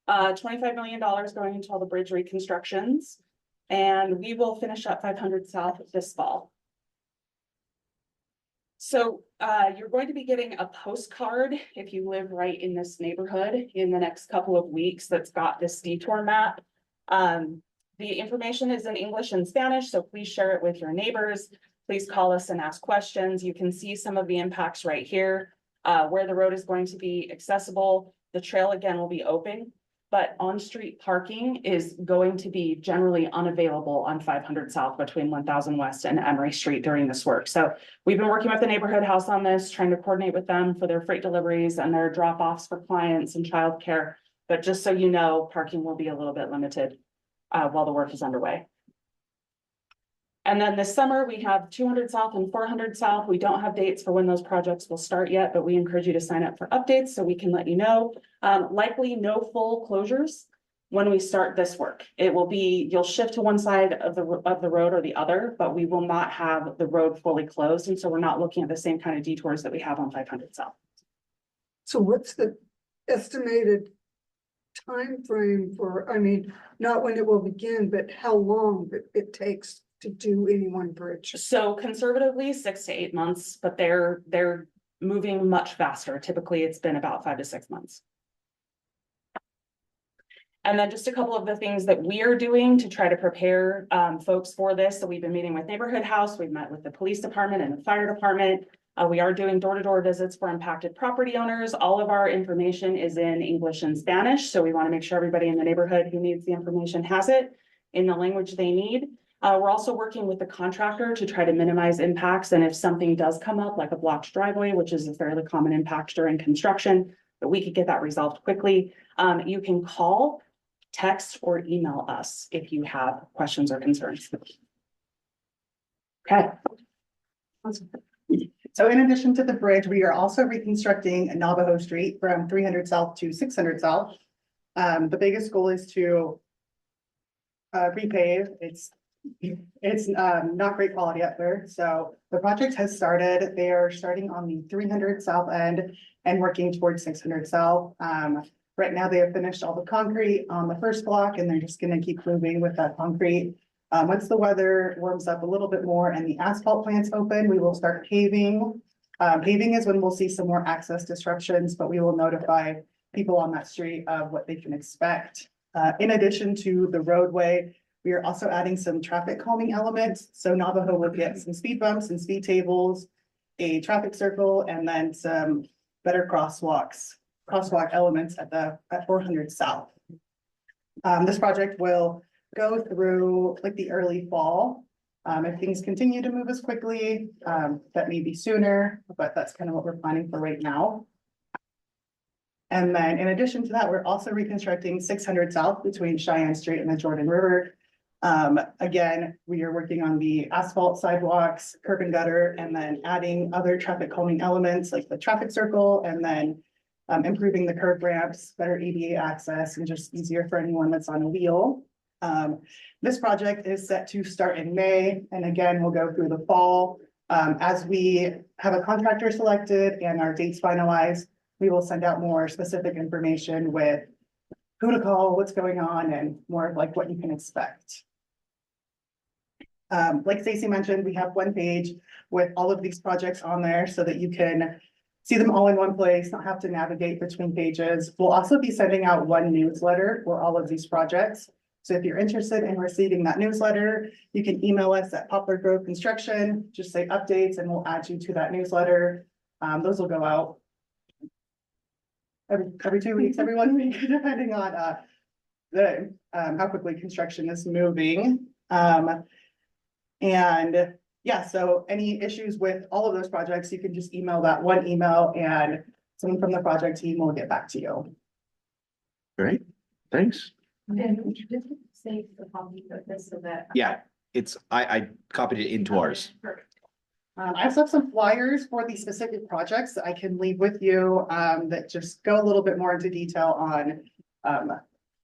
$25 million going into all the bridge reconstructions, and we will finish up 500 South this fall. So you're going to be getting a postcard if you live right in this neighborhood in the next couple of weeks that's got this detour map. The information is in English and Spanish, so please share it with your neighbors. Please call us and ask questions. You can see some of the impacts right here, where the road is going to be accessible. The trail again will be open, but on-street parking is going to be generally unavailable on 500 South between 1000 West and Emery Street during this work. So we've been working with the neighborhood house on this, trying to coordinate with them for their freight deliveries and their drop-offs for clients and childcare. But just so you know, parking will be a little bit limited while the work is underway. And then this summer, we have 200 South and 400 South. We don't have dates for when those projects will start yet, but we encourage you to sign up for updates so we can let you know. Likely no full closures when we start this work. It will be, you'll shift to one side of the road or the other, but we will not have the road fully closed. And so we're not looking at the same kind of detours that we have on 500 South. So what's the estimated time frame for, I mean, not when it will begin, but how long it takes to do any one bridge? So conservatively 6 to 8 months, but they're moving much faster. Typically it's been about 5 to 6 months. And then just a couple of the things that we are doing to try to prepare folks for this. So we've been meeting with Neighborhood House, we've met with the police department and the fire department. We are doing door-to-door visits for impacted property owners. All of our information is in English and Spanish. So we want to make sure everybody in the neighborhood who needs the information has it in the language they need. We're also working with the contractor to try to minimize impacts. And if something does come up, like a blocked driveway, which is a fairly common impact during construction, that we could get that resolved quickly. You can call, text, or email us if you have questions or concerns. Okay. So in addition to the bridge, we are also reconstructing Navajo Street from 300 South to 600 South. The biggest goal is to repave. It's not great quality up there. So the project has started. They are starting on the 300 South end and working towards 600 South. Right now they have finished all the concrete on the first block and they're just going to keep moving with that concrete. Once the weather warms up a little bit more and the asphalt plant's open, we will start paving. Paving is when we'll see some more access disruptions, but we will notify people on that street of what they can expect. In addition to the roadway, We are also adding some traffic calming elements, so Navajo will get some speed bumps and speed tables, a traffic circle, and then some better crosswalk elements at 400 South. This project will go through like the early fall. If things continue to move as quickly, that may be sooner, but that's kind of what we're planning for right now. And then in addition to that, we're also reconstructing 600 South between Cheyenne Street and the Jordan River. Again, we are working on the asphalt sidewalks, curb and gutter, and then adding other traffic calming elements like the traffic circle, and then improving the curb ramps, better ADA access, and just easier for anyone that's on a wheel. This project is set to start in May, and again, we'll go through the fall. As we have a contractor selected and our dates finalized, we will send out more specific information with who to call, what's going on, and more of like what you can expect. Like Stacey mentioned, we have one page with all of these projects on there so that you can see them all in one place, not have to navigate between pages. We'll also be sending out one newsletter for all of these projects. So if you're interested in receiving that newsletter, you can email us at Poplar Grove Construction, just say updates, and we'll add you to that newsletter. Those will go out every 2 weeks, every 1 week, depending on how quickly construction is moving. And yeah, so any issues with all of those projects, you can just email that one email and someone from the project team will get back to you. Great, thanks. And you just save the copy of this so that. Yeah, I copied it into ours. I also have some flyers for the specific projects that I can leave with you that just go a little bit more into detail on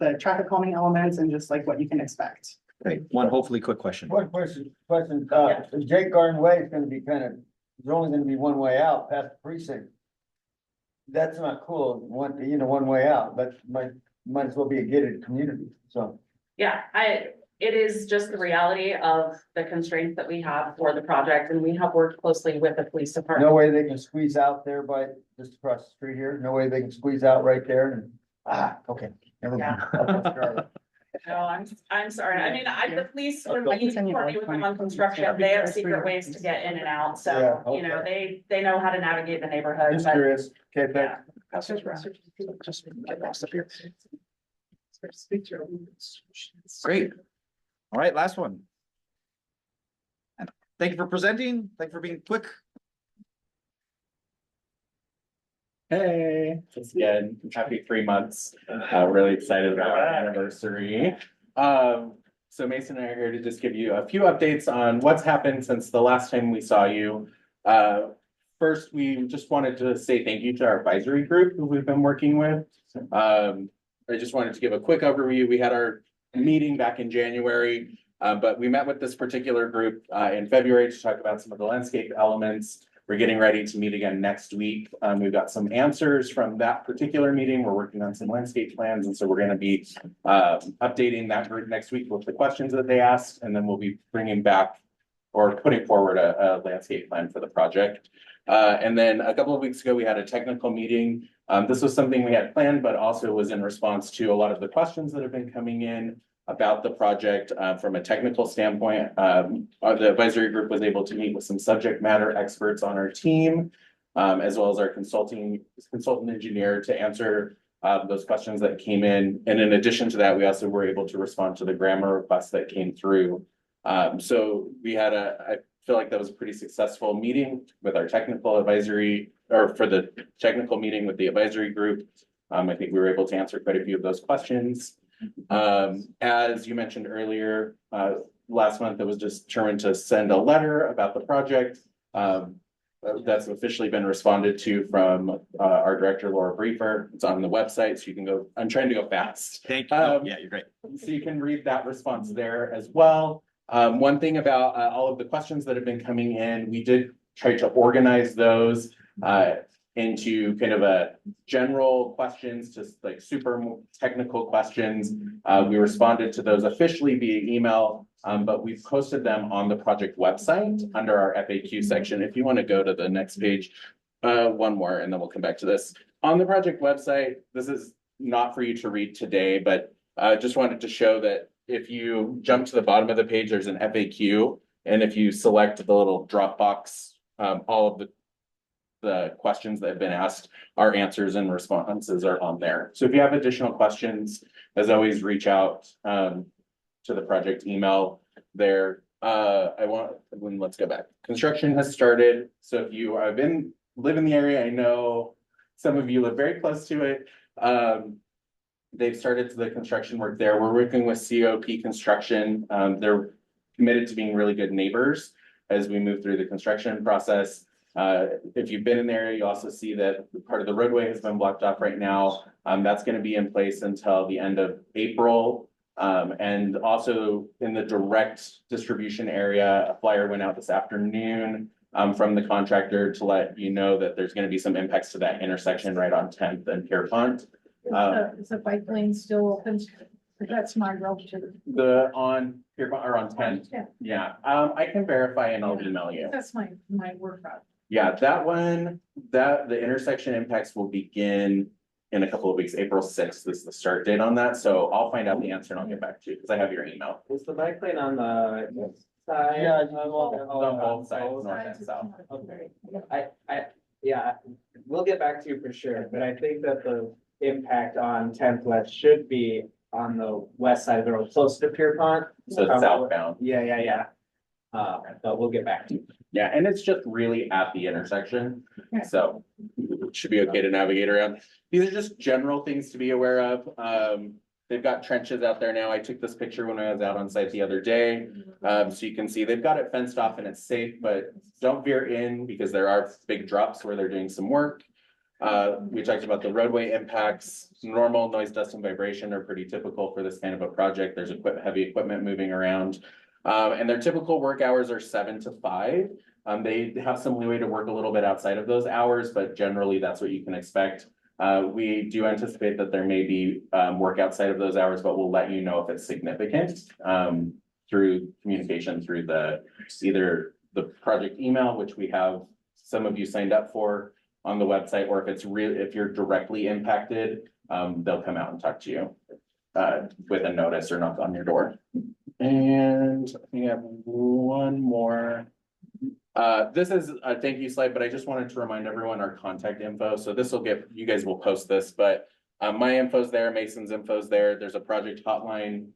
the traffic calming elements and just like what you can expect. Great, one hopefully quick question. One question, Jake Garden Way is gonna be there's only gonna be one way out past the precinct. That's not cool, one way out, but might as well be a gated community, so. Yeah, it is just the reality of the constraints that we have for the project, and we have worked closely with the police department. No way they can squeeze out there by, just across the street here, no way they can squeeze out right there and, okay, never mind. No, I'm sorry. I mean, the police, when we work with them on construction, they have secret ways to get in and out. So, Yeah, you know, they know how to navigate the neighborhood. Just but- curious, okay, thanks. Great. All right, last one. And thank you for presenting. Thank you for being quick. Hey, it's again, happy 3 months. Really excited about our anniversary. So Mason and I are here to just give you a few updates on what's happened since the last time we saw you. First, we just wanted to say thank you to our advisory group who we've been working with. I just wanted to give a quick overview. We had our meeting back in January, but we met with this particular group in February to talk about some of the landscape elements. We're getting ready to meet again next week. We've got some answers from that particular meeting. We're working on some landscape plans, and so we're going to be updating that group next week with the questions that they asked, and then we'll be bringing back or putting forward a landscape plan for the project. And then a couple of weeks ago, we had a technical meeting. This was something we had planned, but also was in response to a lot of the questions that have been coming in about the project from a technical standpoint. The advisory group was able to meet with some subject matter experts on our team, as well as our consultant engineer to answer those questions that came in. And in addition to that, we also were able to respond to the grammar requests that came through. So we had I feel like that was a pretty successful meeting with our technical advisory, or for the technical meeting with the advisory group. I think we were able to answer quite a few of those questions. As you mentioned earlier, last month it was just determined to send a letter about the project. That's officially been responded to from our director, Laura Briefer. It's on the website, so you can go. I'm trying to go fast. Thank you. Yeah, you're great. So you can read that response there as well. One thing about all of the questions that have been coming in, we did try to organize those into kind of a general questions, just like super technical questions. We responded to those officially via email, but we've posted them on the project website under our FAQ section. If you want to go to the next page, one more, and then we'll come back to this. On the project website, this is not for you to read today, but just wanted to show that if you jump to the bottom of the page, there's an FAQ. And if you select the little drop box, all of the questions that have been asked, our answers and responses are on there. So if you have additional questions, as always, reach out to the project email there. Let's go back. Construction has started. So if you have live in the area, I know some of you live very close to it. They've started the construction work there. We're working with COP Construction. They're committed to being really good neighbors as we move through the construction process. If you've been in the area, you also see that part of the roadway has been blocked off right now. That's going to be in place until the end of April. And also in the direct distribution area, a flyer went out this afternoon from the contractor to let you know that there's going to be some impacts to that intersection right on 10th and Pierpont. Is the bike lane still open? That's my relative. On Pierpont or on 10th? Yeah, I can verify and I'll email you. That's my work route. Yeah, that one, the intersection impacts will begin in a couple of weeks. April 6th is the start date on that. So I'll find out the answer and I'll get back to you because I have your email. Is the bike lane on the side? Yeah, On both sides, north and south. Okay, yeah, we'll get back to you for sure, but I think that the impact on 10th West should be on the west side of the road, close to Pierpont. So it's southbound. Yeah. But we'll get back to you. Yeah, and it's just really at the intersection, so it should be okay to navigate around. These are just general things to be aware of. They've got trenches out there now. I took this picture when I was out on site the other day. So you can see they've got it fenced off and it's safe, but don't veer in because there are big drops where they're doing some work. We talked about the roadway impacts. Normal noise, dust, and vibration are pretty typical for this kind of a project. There's heavy equipment moving around. And their typical work hours are 7 to 5. They have some leeway to work a little bit outside of those hours, but generally that's what you can expect. We do anticipate that there may be work outside of those hours, but we'll let you know if it's significant through communication through either the project email, which we have some of you signed up for on the website, or if you're directly impacted, they'll come out and talk to you with a notice or knock on your door. And we have one more. This is a thank you slide, but I just wanted to remind everyone our contact info. So this will you guys will post this, but my info's there, Mason's info's there. There's a project hotline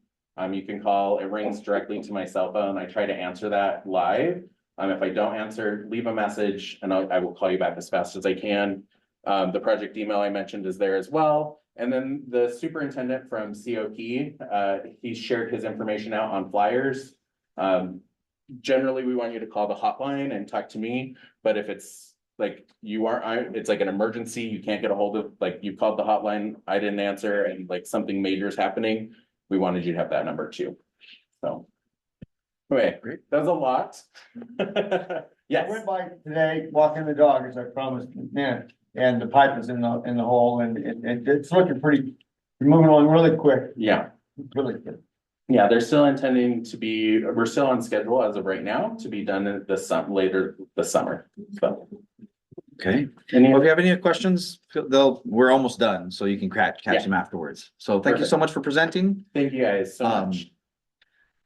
you can call. It rings directly to my cell phone. I try to answer that live. If I don't answer, leave a message and I will call you back as fast as I can. The project email I mentioned is there as well. And then the superintendent from COP, he shared his information out on flyers. Generally, we want you to call the hotline and talk to me, but if it's like it's like an emergency, you can't get a hold of, like you called the hotline, I didn't answer, and like something major is happening, we wanted you to have that number too. So, okay, great. That's a lot. Yes. I went by today, walking the dog, as I promised, man, and the pipe is in the hole, and it's looking pretty, you're moving along really quick. Yeah. Really good. Yeah, they're still intending we're still on schedule as of right now to be done in later this summer. So. Okay. Well, if you have any questions, we're almost done, so you can catch them afterwards. So thank you so much for presenting. Thank you guys so much.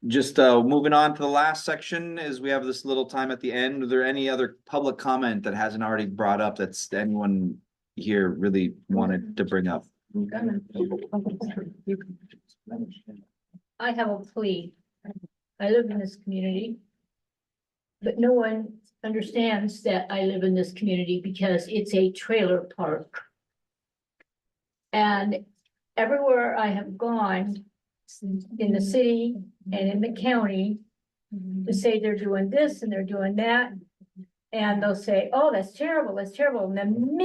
Just moving on to the last section is we have this little time at the end. Are there any other public comment that hasn't already brought up that's anyone here really wanted to bring up? I have a plea. I live in this community. But no one understands that I live in this community because it's a trailer park. And everywhere I have gone in the city and in the county to say they're doing this and they're doing that. And they'll say, oh, that's terrible, that's terrible. And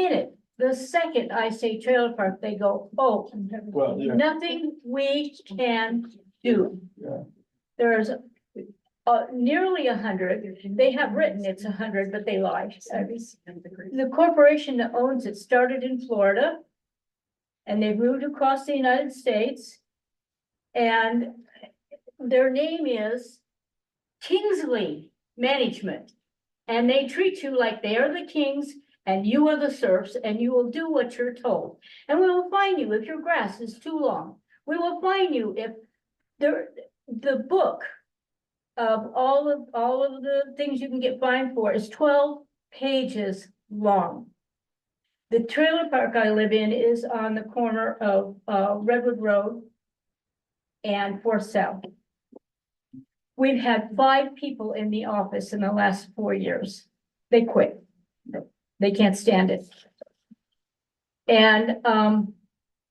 the second I say trailer park, they go, oh, well, yeah. Nothing we can do. Yeah. There's nearly 100. They have written it's 100, but they lied. The corporation that owns it started in Florida and they moved across the United States. And their name is Kingsley Management. And they treat you like they are the kings and you are the serfs and you will do what you're told. And we will fine you if your grass is too long. We will fine you if the book of all of the things you can get fined for is 12 pages long. The trailer park I live in is on the corner of Redwood Road and Forsyth South. We've had 5 people in the office in the last 4 years. They quit. They can't stand it. And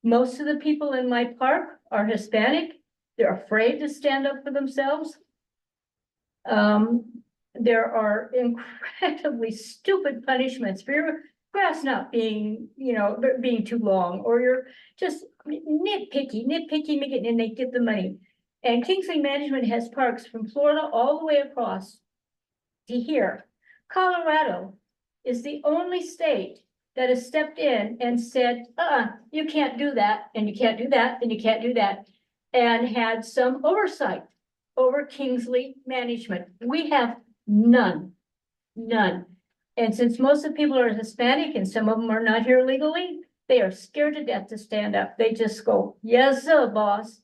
most of the people in my park are Hispanic. They're afraid to stand up for themselves. There are incredibly stupid punishments for your grass not being, being too long, or you're just nitpicky, and they get the money. And Kingsley Management has parks from Florida all the way across to here. Colorado is the only state that has stepped in and said, you can't do that, and you can't do that, and you can't do that, and had some oversight over Kingsley Management. We have none. And since most of the people are Hispanic and some of them are not here legally, they are scared to death to stand up. They just go, yes, sir, boss.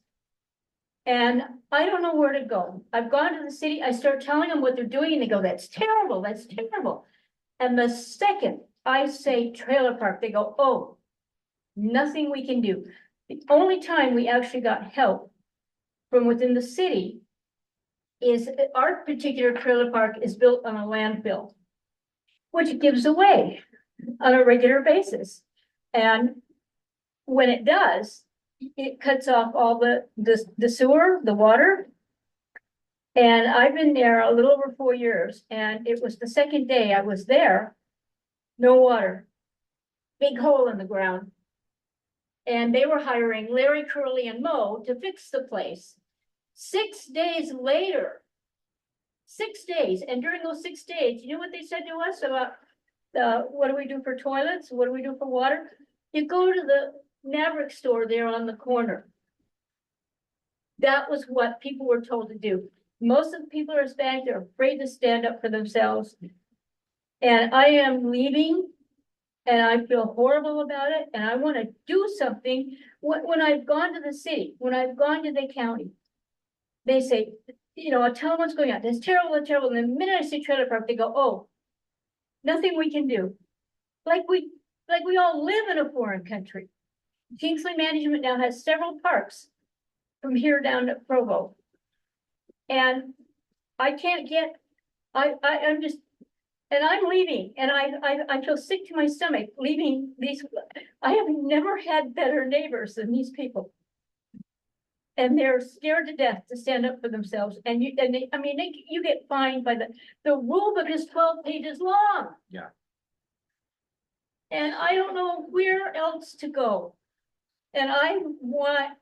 And I don't know where to go. I've gone to the city, I start telling them what they're doing, and they go, that's terrible, that's terrible. And the second I say trailer park, they go, oh, nothing we can do. The only time we actually got help from within the city is our particular trailer park is built on a landfill, which it gives away on a regular basis. And when it does, it cuts off all the sewer, the water. And I've been there a little over 4 years, and it was the second day I was there, no water, big hole in the ground. And they were hiring Larry, Curly, and Mo to fix the place. 6 days later, 6 days, and during those 6 days, you know what they said to us about what do we do for toilets? What do we do for water? You go to the Maverick store there on the corner. That was what people were told to do. Most of the people are Hispanic, they're afraid to stand up for themselves. And I am leaving, and I feel horrible about it, and I want to do something. When I've gone to the city, when I've gone to the county, they say, I'll tell them what's going on. That's terrible, that's terrible. And the minute I say trailer park, they go, oh, nothing we can do. Like we all live in a foreign country. Kingsley Management now has several parks from here down to Provo. And I can't get, I'm just, and I'm leaving, and I feel sick to my stomach leaving these. I have never had better neighbors than these people. And they're scared to death to stand up for themselves. And you get fined by the rule book is 12 pages long. Yeah. And I don't know where else to go. And I want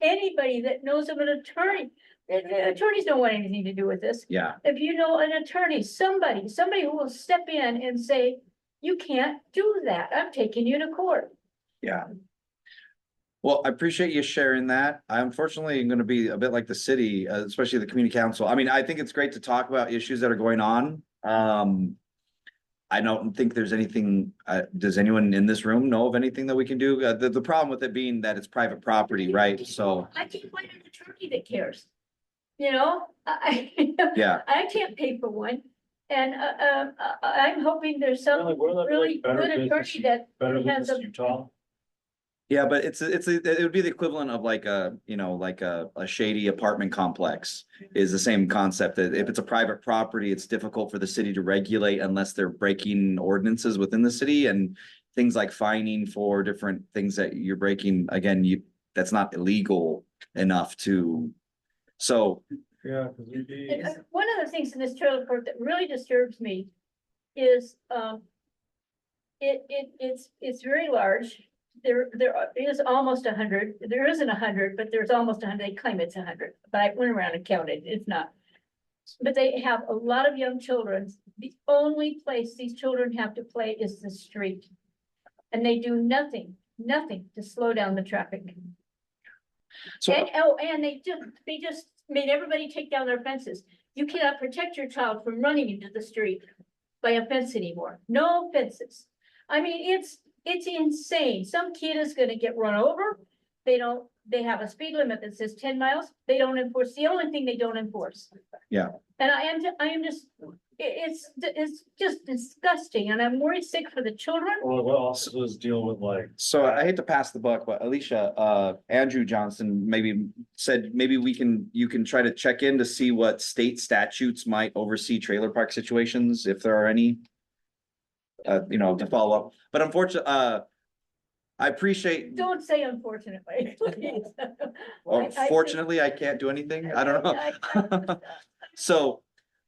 anybody that knows of an attorney. Attorneys don't want anything to do with this. Yeah. If you know an attorney, somebody who will step in and say, you can't do that. I'm taking you to court. Yeah. Well, I appreciate you sharing that. I unfortunately am going to be a bit like the city, especially the community council. I mean, I think it's great to talk about issues that are going on. I don't think there's anything, does anyone in this room know of anything that we can do? The problem with it being that it's private property, right? So. I can't find an attorney that cares. Yeah. I can't pay for one. And I'm hoping there's some really good attorney that has a. Yeah, but it would be the equivalent of like a shady apartment complex is the same concept that if it's a private property, it's difficult for the city to regulate unless they're breaking ordinances within the city and things like fining for different things that you're breaking. Again, that's not illegal enough to, so. Yeah. One of the things in this trailer park that really disturbs me is it's very large. There is almost 100. There isn't 100, but there's almost 100. They claim it's 100, but I went around and counted. It's not. But they have a lot of young children. The only place these children have to play is the street, and they do nothing to slow down the traffic. So, and they just made everybody take down their fences. You cannot protect your child from running into the street by a fence anymore. No fences. I mean, it's insane. Some kid is going to get run over. They don't they have a speed limit that says 10 miles, they don't enforce, the only thing they don't enforce. Yeah. And I am just, it's just disgusting, and I'm worried sick for the children. Or what also is deal with like. So I hate to pass the buck, but Alicia, Andrew Johnson maybe said, maybe you can try to check in to see what state statutes might oversee trailer park situations, if there are any. You know, to follow up, but unfortunately, I appreciate, Don't say unfortunately, please. or fortunately, I can't do anything. I don't know. So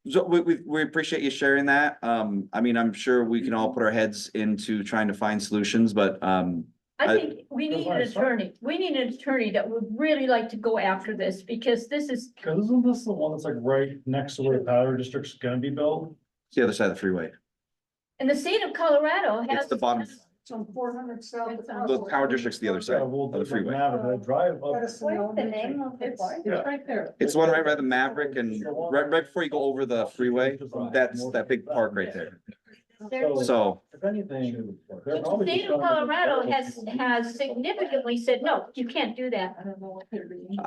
we appreciate you sharing that. I mean, I'm sure we can all put our heads into trying to find solutions, but I think we need an attorney. We need an attorney that would really like to go after this, because this is, Cause isn't this the one that's like right next to where the power district's gonna be built? it's the other side of the freeway. and the state of Colorado has. It's the bottom. It's on 400 south. The power district's the other side of the freeway. Drive up. What's the name of it? It's right there. It's one right by the Maverick and right before you go over the freeway. That's that big park right there. So. If anything. The state of Colorado has significantly said, no, you can't do that.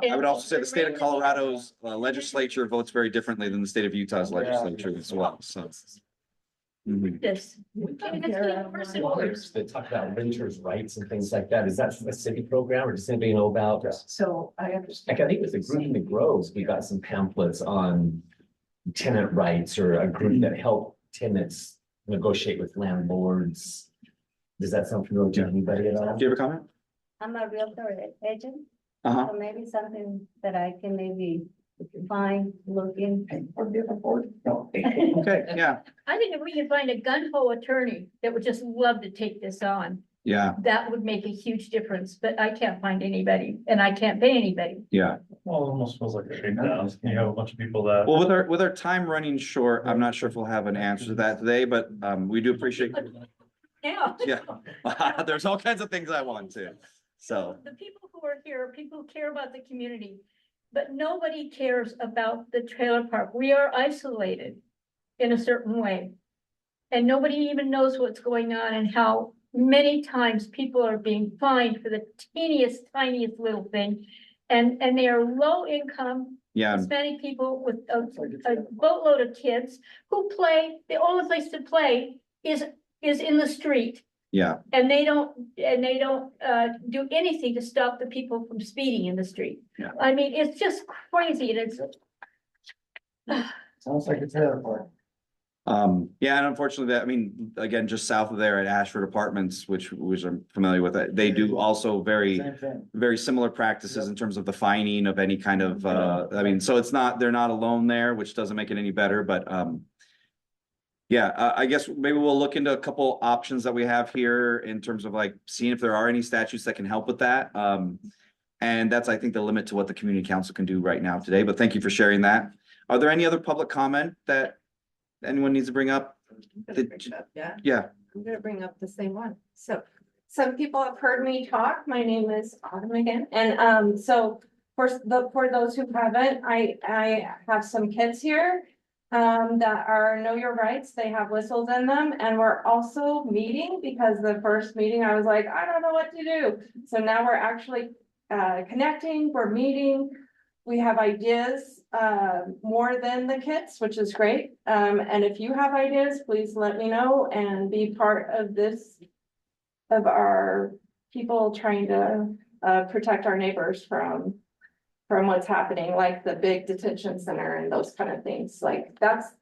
I would also say the state of Colorado's legislature votes very differently than the state of Utah's legislature as well, so. Mhm. This. They talk about renters' rights and things like that. Is that a city program, or does anybody know about? So I understand. Like, I think it was the group in the Groves, we got some pamphlets on tenant rights, or a group that helped tenants negotiate with landlords. Does that sound familiar to anybody at all? Do you have a comment? I'm a realtor agent, Uh-huh. so maybe something that I can maybe find, look in. Okay, yeah, I think if we could find a gun-ho attorney that would just love to take this on, yeah, that would make a huge difference, but I can't find anybody, and I can't pay anybody. yeah. Well, it almost feels like a shakedown. You have a bunch of people that. Well, with our time running short, I'm not sure if we'll have an answer to that today, but we do appreciate. Yeah. Yeah, there's all kinds of things I want to, so. The people who are here are people who care about the community, but nobody cares about the trailer park. We are isolated in a certain way. And nobody even knows what's going on and how many times people are being fined for the tiniest little thing. And they are low income. Yeah. Hispanic people with a boatload of kids who play, the only place to play is in the street. Yeah, And they don't do anything to stop the people from speeding in the street. Yeah. I mean, it's just crazy, and it's. Sounds like it's terrible. yeah, and unfortunately I mean, again, just south of there at Ashford Apartments, which I'm familiar with, they do also very similar practices in terms of the fining of any kind of, I mean, so they're not alone there, which doesn't make it any better, but, yeah, I guess maybe we'll look into a couple options that we have here in terms of like seeing if there are any statutes that can help with that. And that's, I think, the limit to what the community council can do right now today, but thank you for sharing that. Are there any other public comment that anyone needs to bring up? Yeah. I'm gonna bring up the same one. So some people have heard me talk. My name is Autumn again. And so for those who haven't, I have some kids here that are Know Your Rights. They have whistles in them, and we're also meeting because the first meeting I was like, I don't know what to do. So now we're actually connecting, we're meeting. We have ideas more than the kids, which is great. And if you have ideas, please let me know and be part of this, of our people trying to protect our neighbors from what's happening, like the big detention center and those kind of things. Like that's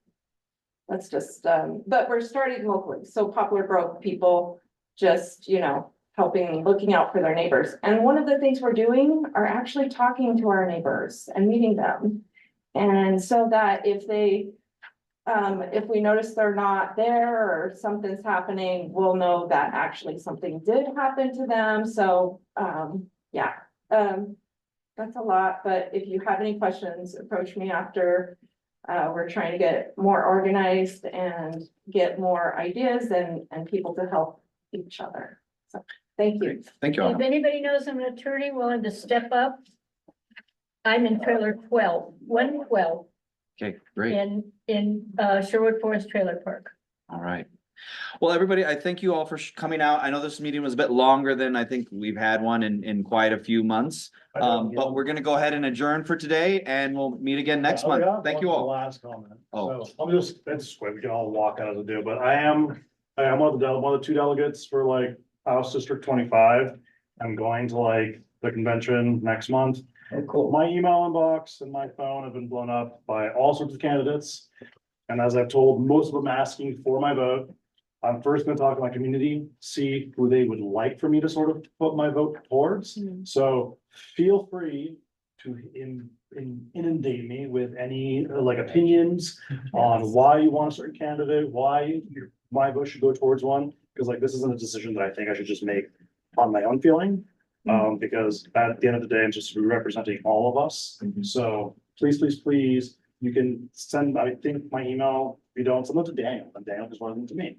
just, but we're starting locally. So Poplar Grove people just, helping, looking out for their neighbors. And one of the things we're doing are actually talking to our neighbors and meeting them. And so that if we notice they're not there or something's happening, we'll know that actually something did happen to them. So, yeah, that's a lot, but if you have any questions, approach me after. We're trying to get more organized and get more ideas and people to help each other. So, thank you. Thank you. If anybody knows an attorney willing to step up, I'm in trailer 112 Okay, great. in Sherwood Forest Trailer Park. All right. Well, everybody, I thank you all for coming out. I know this meeting was a bit longer than I think we've had one in quite a few months. But we're gonna go ahead and adjourn for today and we'll meet again next month. Thank you all. Last comment. Oh. So I'm just, it's quick, we can all walk out as a do, but I am one of the two delegates for like House District 25. I'm going to like the convention next month. Oh, cool. My email inbox and my phone have been blown up by all sorts of candidates. And as I've told, most of them asking for my vote. I'm first gonna talk to my community, see who they would like for me to sort of put my vote towards. So feel free to inundate me with any like opinions on why you want a certain candidate, why my vote should go towards one. Because like this isn't a decision that I think I should just make on my own feeling. Because at the end of the day, I'm just representing all of us. So please, you can send, I think my email, if you don't, send them to Daniel, and Daniel just wanted them to me.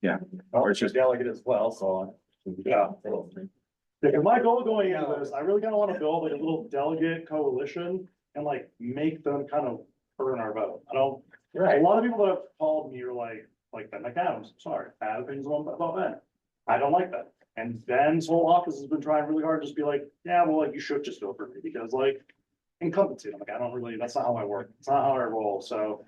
Yeah. Or it's just delegate as well, so, yeah. Yeah, my goal going into this, I really kind of want to build like a little delegate coalition and like make them kind of earn our vote. I don't, a lot of people that have called me are like Ben McAdams, sorry, I have opinions about Ben. I don't like that. And Ben's whole office has been trying really hard to just be like, yeah, well, like you should just vote for me because like incumbency. I'm like, I don't really, that's not how I work. It's not how I roll. So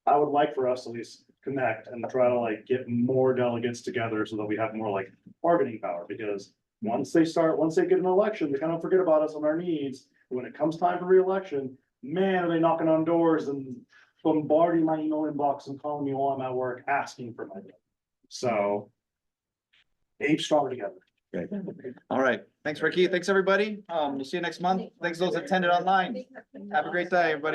I would like for us to at least connect and try to like get more delegates together so that we have more like bargaining power, because once they get an election, they kind of forget about us and our needs. When it comes time for re-election, man, are they knocking on doors and bombarding my email inbox and calling me while I'm at work, asking for my vote. So ape stronger together. Great. All right. Thanks, Ricky. Thanks, everybody. We'll see you next month. Thanks those that attended online. Have a great day, everybody.